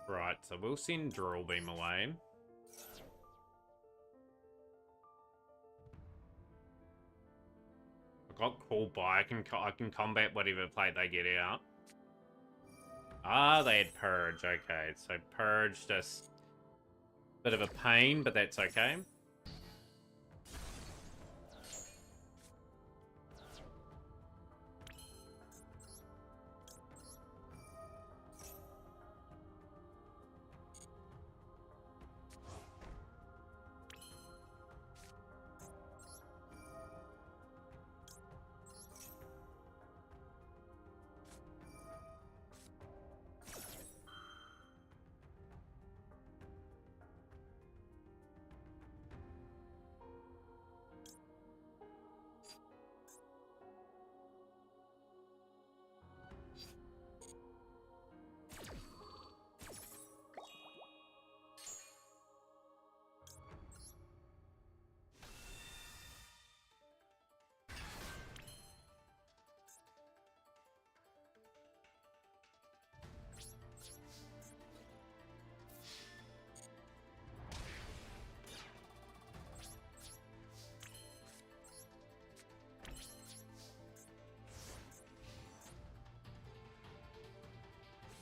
A: Right, so we'll send Drill Beam away. I've got Call By. I can combat whatever plate they get out. Ah, they had Purge. Okay, so Purge just a bit of a pain, but that's okay.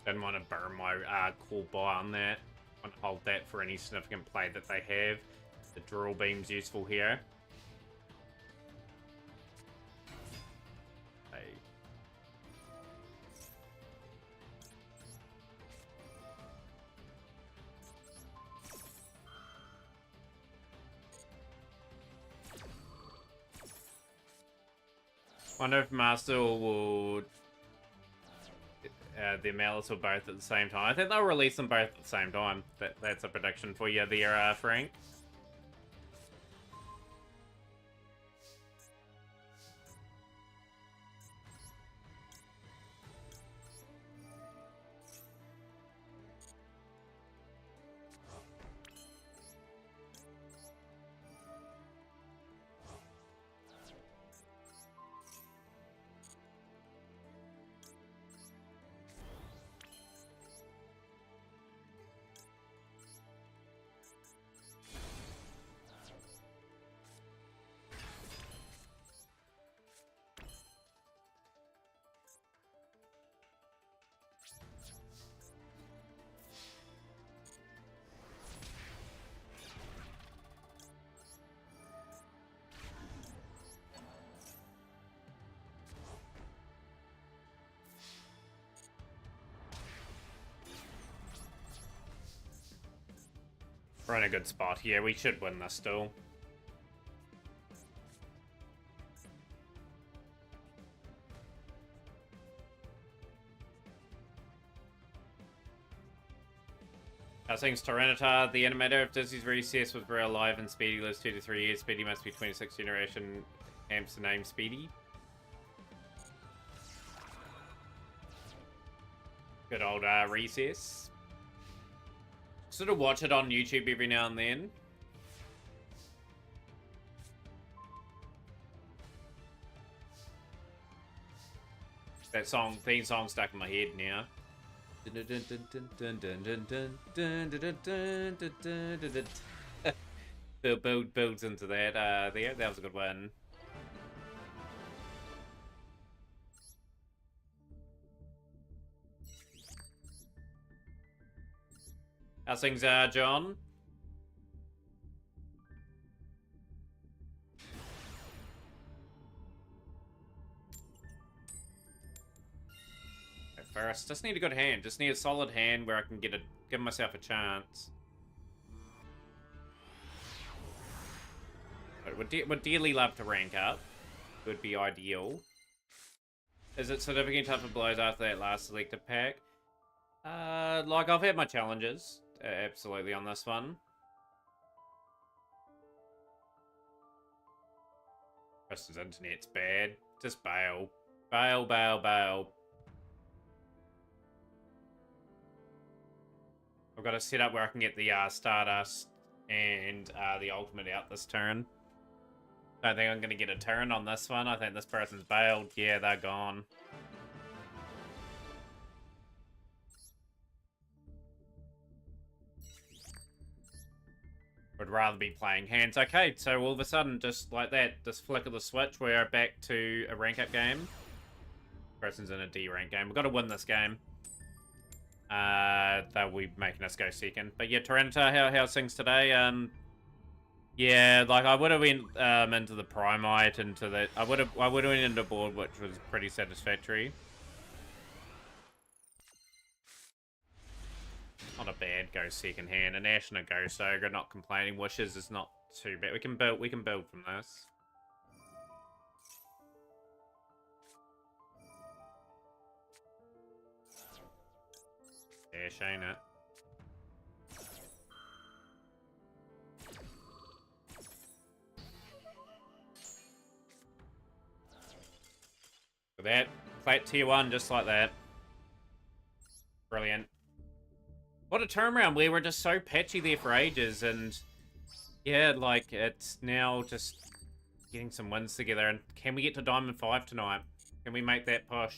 A: Don't want to burn my core buy on that. Want to hold that for any significant play that they have. The drill beam's useful here. Wonder if Master will the Malice or both at the same time. I think they'll release them both at the same time. That's a prediction for you there, Frank. We're in a good spot here. We should win this still. Things Tyranitar, the animator of Disney's recess was very alive and Speedy lives 2 to 3 years. Speedy must be 26th generation. Hence the name Speedy. Good old recess. Sort of watch it on YouTube every now and then. That theme song stuck in my head now. Builds into that there. That was a good one. How's things, John? First, just need a good hand. Just need a solid hand where I can give myself a chance. Would dearly love to rank up. Would be ideal. Is it significant tougher blows after that last selected pack? Like I've had my challenges, absolutely on this one. Kristen's internet's bad. Just bail, bail, bail, bail. I've got a setup where I can get the Stardust and the ultimate out this turn. Don't think I'm going to get a turn on this one. I think this person's bailed. Yeah, they're gone. Would rather be playing hands. Okay, so all of a sudden, just like that, just flick of the switch, we're back to a rank up game. Person's in a D rank game. We've got to win this game. They'll be making us go second. But yeah, Tyranitar, how's things today? Yeah, like I would have went into the Primite, into the I would have went into board, which was pretty satisfactory. Not a bad go second hand. An Ash and a Ghost Ogre, not complaining. Wishes is not too bad. We can build from this. Ash, ain't it? Look at that. Flat tier 1, just like that. Brilliant. What a turnaround. We were just so patchy there for ages, and yeah, like, it's now just getting some wins together. And can we get to Diamond 5 tonight? Can we make that push?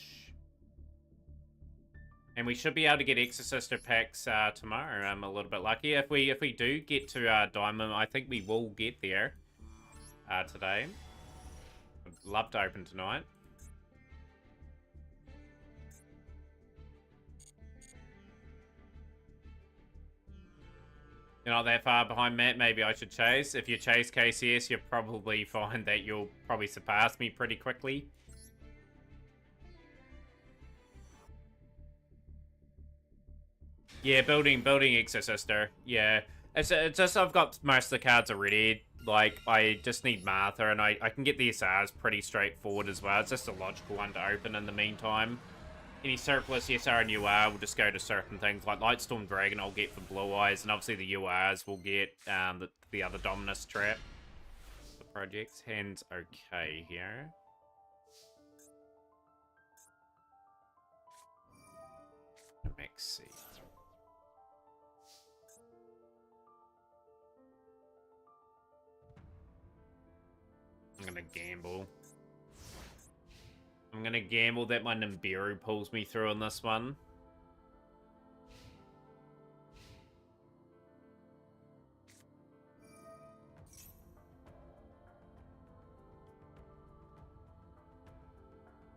A: And we should be able to get Exorcister packs tomorrow. I'm a little bit lucky. If we do get to Diamond, I think we will get there today. I'd love to open tonight. You're not that far behind, Matt. Maybe I should chase. If you chase KCS, you'll probably find that you'll probably surpass me pretty quickly. Yeah, building Exorcister. Yeah. It's just I've got most of the cards already. Like, I just need Martha, and I can get the SRs pretty straightforward as well. It's just a logical one to open in the meantime. Any surplus SR and UR will just go to certain things, like Lightstorm Dragon I'll get for Blue Eyes, and obviously the URs will get the other Dominus Trap. The project's hand's okay here. MXC. I'm gonna gamble. I'm gonna gamble that my Nibiru pulls me through on this one.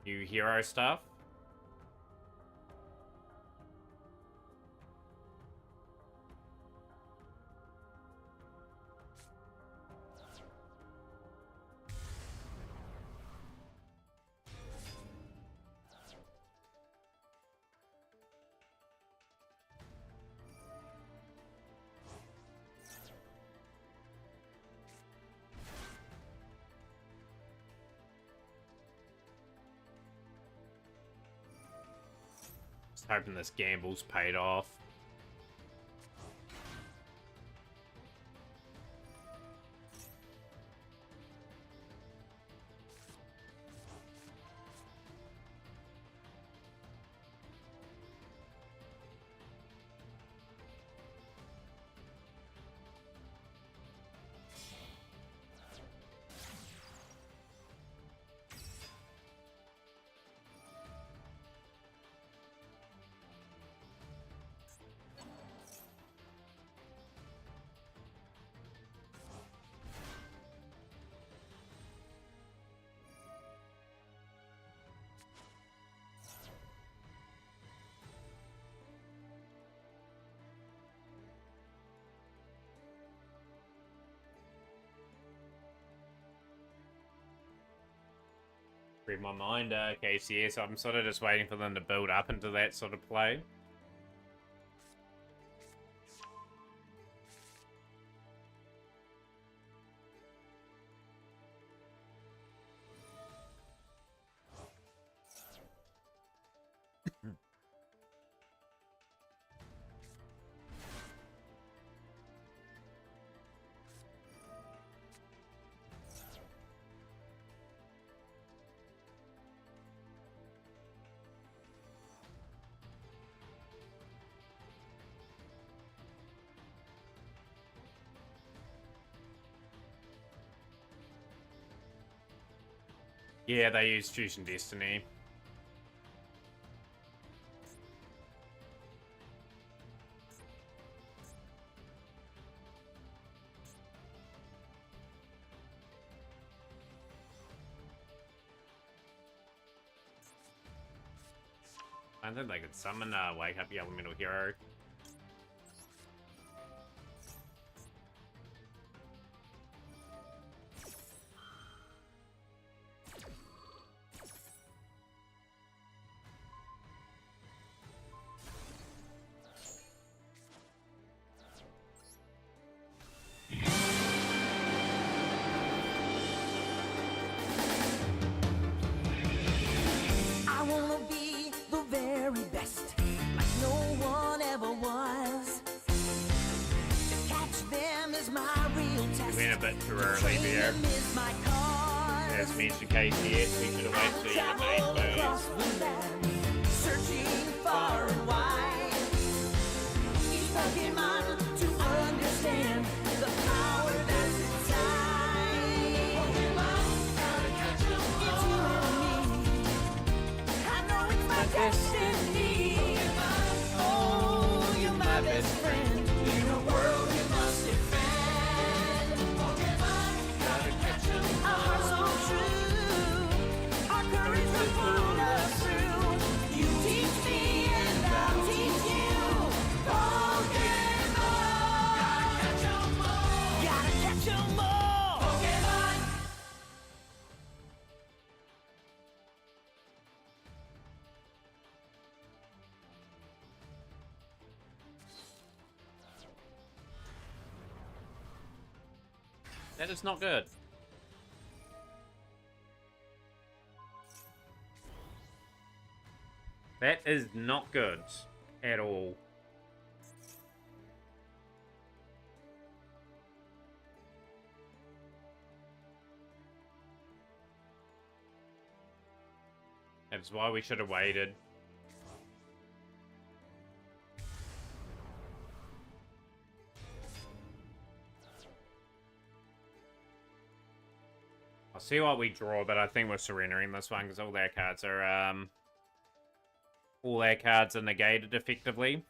A: New hero stuff. Hoping this gamble's paid off. Read my mind, KCS. I'm sort of just waiting for them to build up into that sort of play. Yeah, they use Fusion Destiny. I think they could summon Wake Up the Elemental Hero.
C: I wanna be the very best, like no one ever was. To catch them is my real test.
A: We went a bit too early there.
C: Training is my cause.
A: As mentioned, KCS, we should have waited till you
C: Travel
A: made
C: across
A: boost.
C: the land, searching far and wide. Each Pokemon to understand the power that's inside. Pokemon, gotta catch 'em all. It's you and me. I know it's my destiny. Oh, you're my best friend in a world you must defend. Pokemon, gotta catch 'em all. Our hearts so true, our courage will pull us through. You teach me and I'll teach you. Pokemon, gotta
A: That is not good. That is not good at all. That's why we should have waited. I'll see what we draw, but I think we're surrendering this one because all their cards are negated effectively.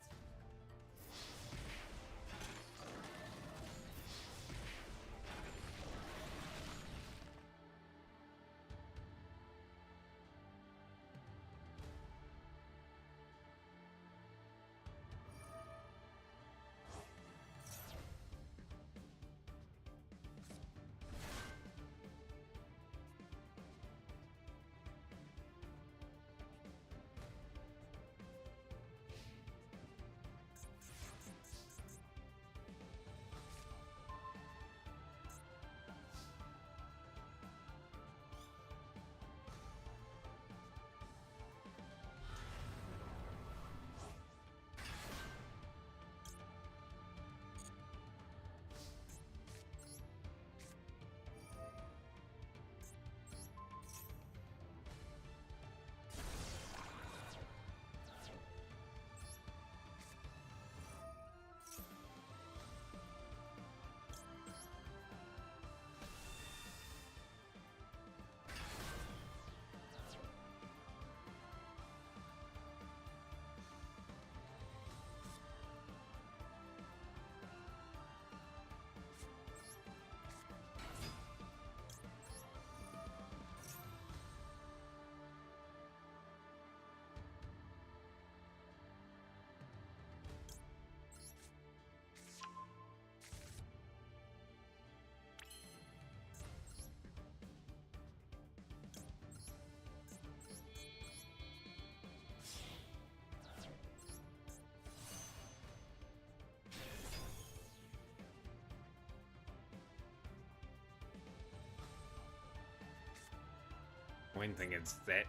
A: One thing is that...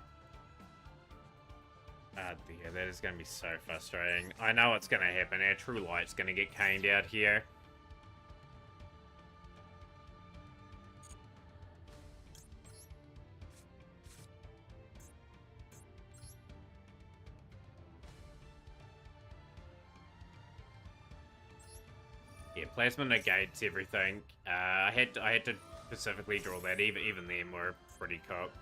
A: yeah, that is going to be so frustrating. I know what's going to happen. Our True Light's going to get caned out here. Yeah, Plasma negates everything. I had to specifically draw that. Even then, we're pretty cooked.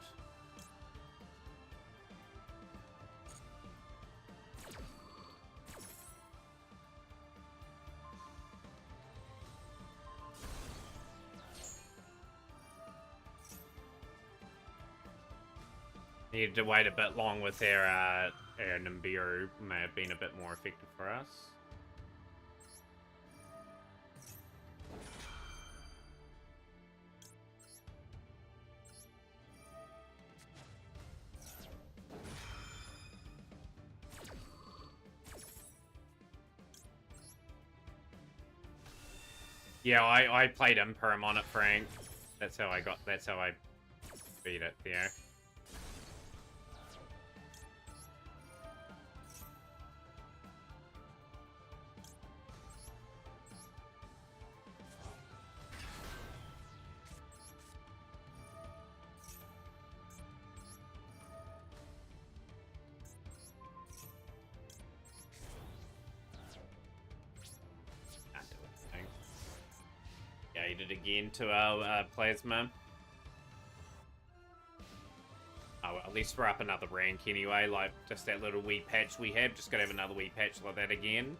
A: Needed to wait a bit long with our Nibiru. May have been a bit more effective for us. Yeah, I played Imperm on it, Frank. That's how I beat it there. Gated again to our Plasma. Oh, well, at least we're up another rank anyway, like just that little wee patch we have. Just gotta have another wee patch like that again.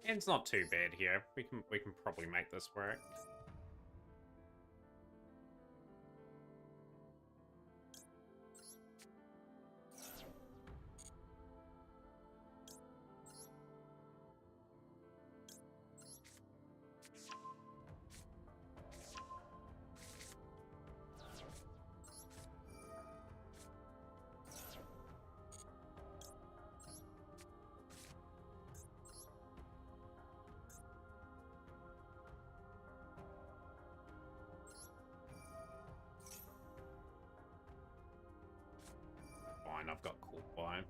A: And it's not too bad here. We can probably make this work. Fine, I've got caught by him.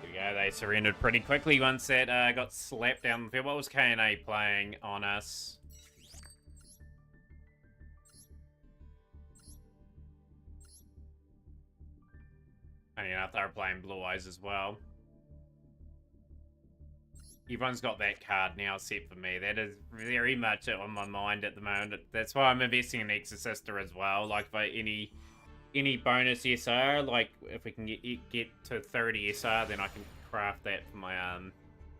A: There we go, they surrendered pretty quickly once that got slapped down the field. What was KNA playing on us? Funny enough, they were playing Blue Eyes as well. Everyone's got that card now except for me. That is very much on my mind at the moment. That's why I'm investing in Exorcister as well. Like, if I, any bonus SR, like, if we can get to 30 SR, then I can craft that for my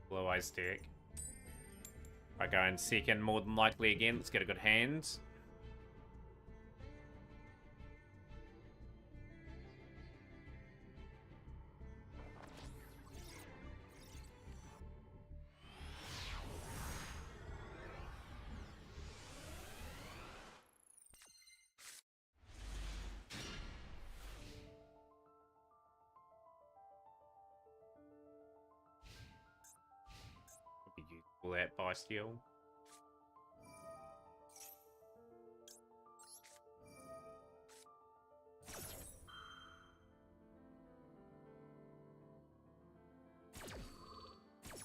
A: Blue Eyes deck. If I go in second, more than likely again, let's get a good hand. Useful that buy steel.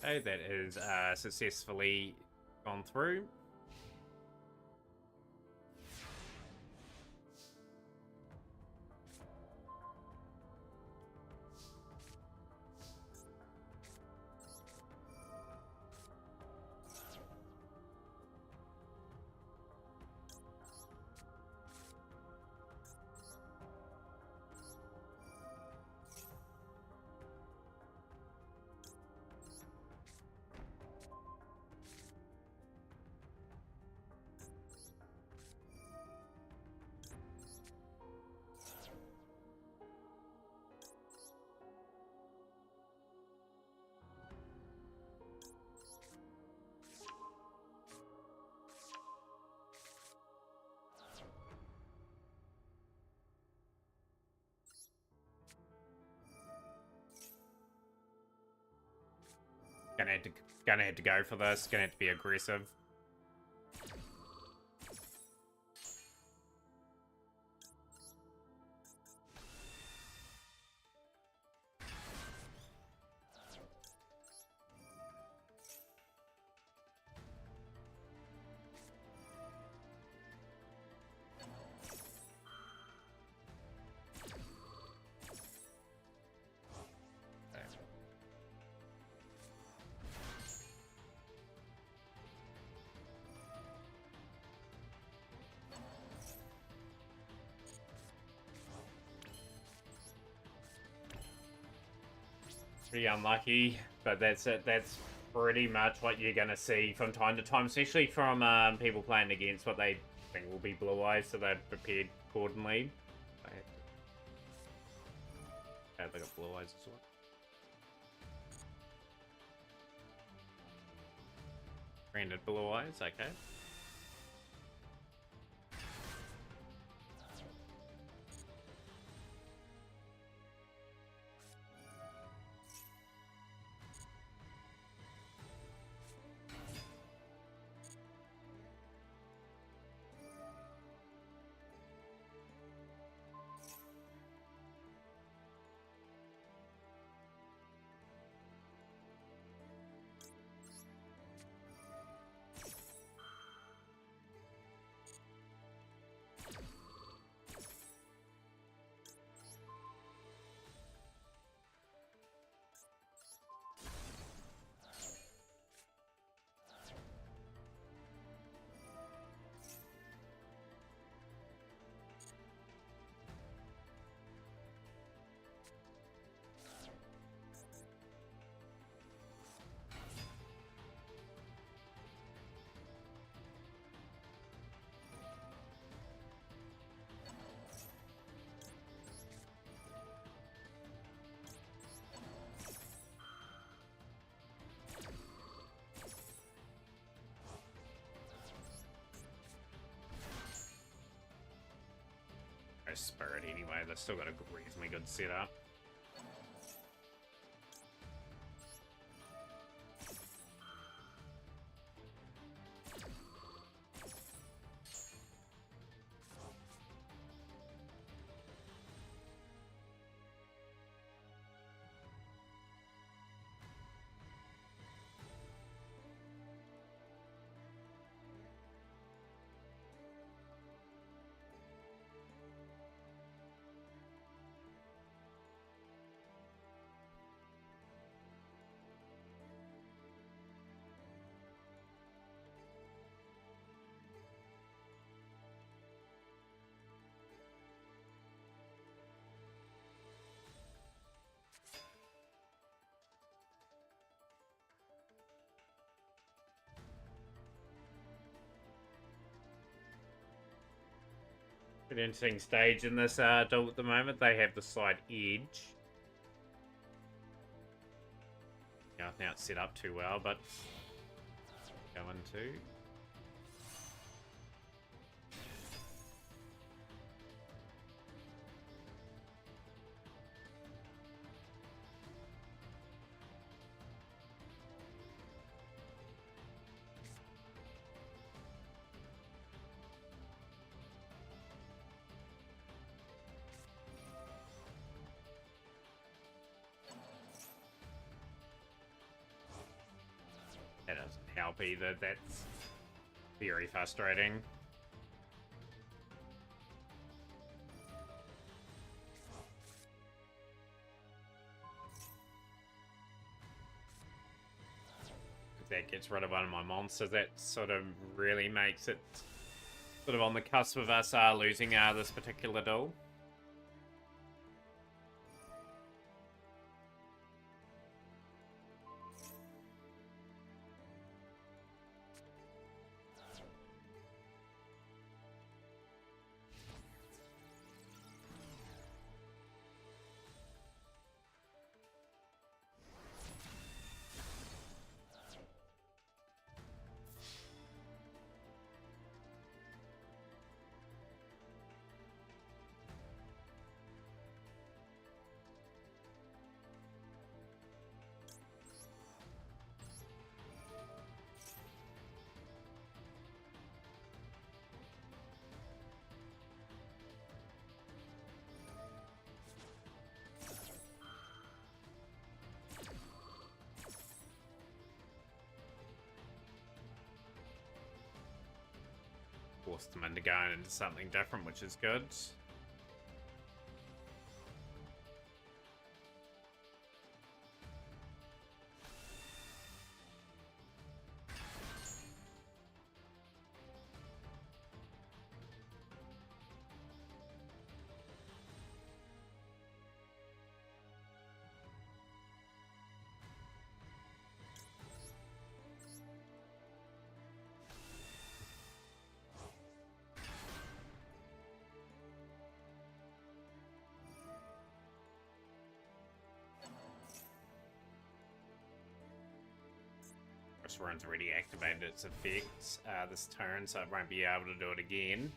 A: Okay, that is successfully gone through. Gonna have to go for this. Gonna have to be aggressive. Pretty unlucky, but that's it. That's pretty much what you're going to see from time to time, especially from people playing against what they think will be Blue Eyes, so they're prepared accordingly. They got Blue Eyes as well. Branded Blue Eyes, okay. Spirit anyway. They've still got a reasonably good setup. An interesting stage in this duel at the moment. They have the slight edge. Yeah, now it's set up too well, but going to. That doesn't help either. That's very frustrating. If that gets rid of one of my monsters, that sort of really makes it sort of on the cusp of us losing this particular duel. Forced them into going into something different, which is good. This run's already activated its effects this turn, so it won't be able to do it again.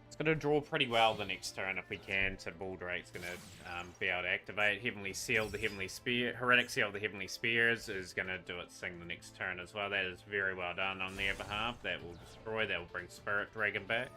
A: It's going to draw pretty well the next turn if we can, so Baldrake's going to be able to activate. Heavenly Seal, the Heavenly Spear, Heretic Seal, the Heavenly Spears is going to do its thing the next turn as well. That is very well done on their behalf. That will destroy, that will bring Spirit Dragon back.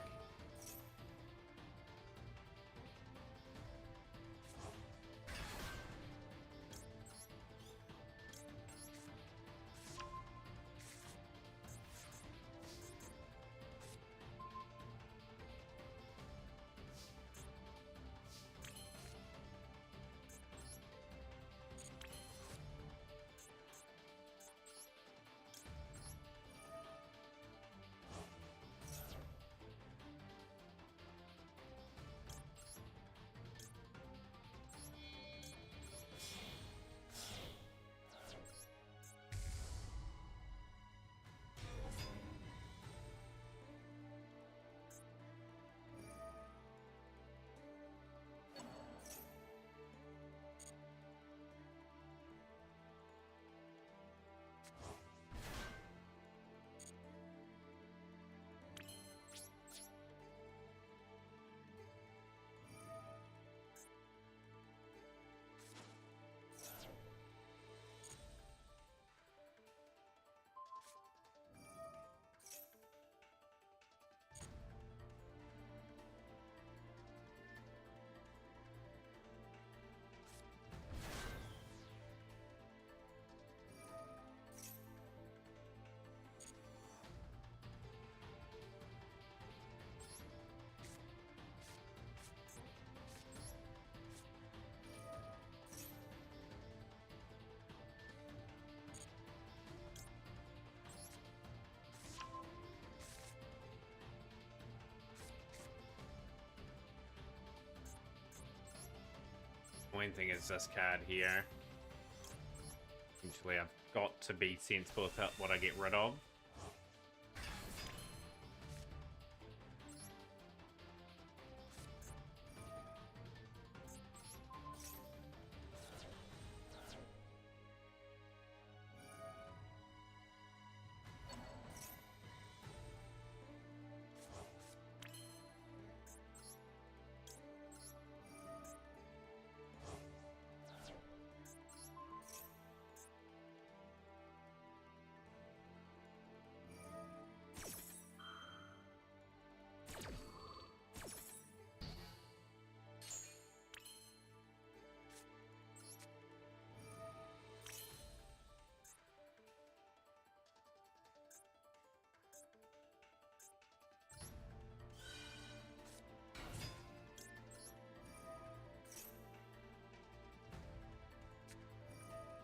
A: annoying thing is this card here. Eventually, I've got to be sensible about what I get rid of.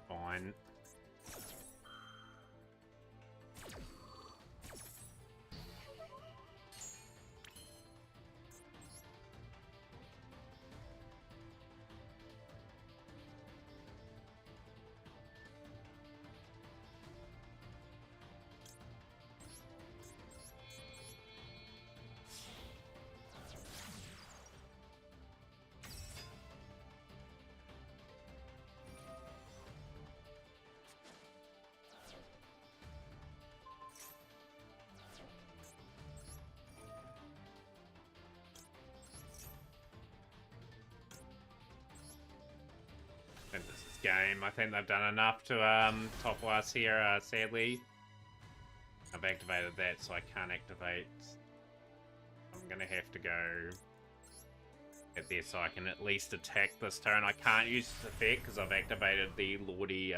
A: Fine. I think this is game. I think they've done enough to top us here, sadly. I've activated that, so I can't activate. I'm gonna have to go at there so I can at least attack this turn. I can't use this effect because I've activated the Lordy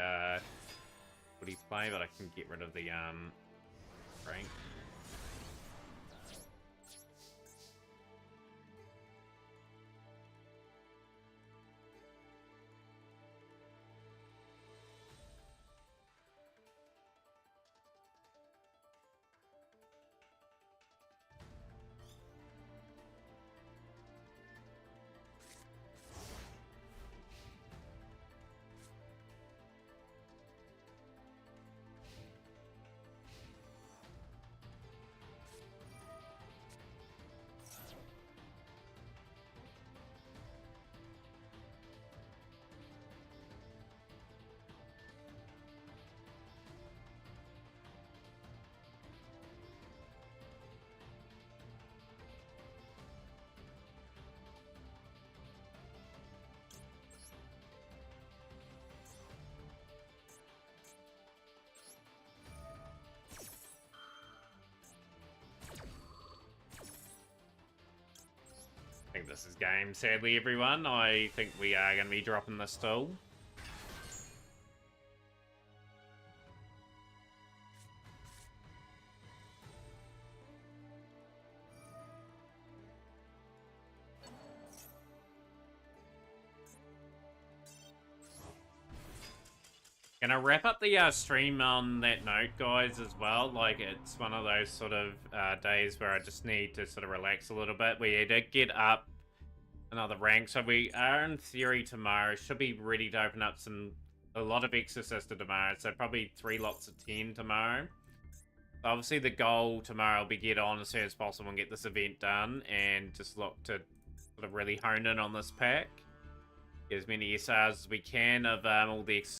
A: play, but I can get rid of the rank. I think this is game, sadly, everyone. I think we are going to be dropping this tool. Gonna wrap up the stream on that note, guys, as well. Like, it's one of those sort of days where I just need to sort of relax a little bit. We did get up another rank, so we are, in theory, tomorrow should be ready to open up a lot of Exorcista tomorrow, so probably 3 lots of 10 tomorrow. Obviously, the goal tomorrow will be get on as soon as possible and get this event done, and just look to sort of really hone in on this pack. Get as many SRs as we can of all the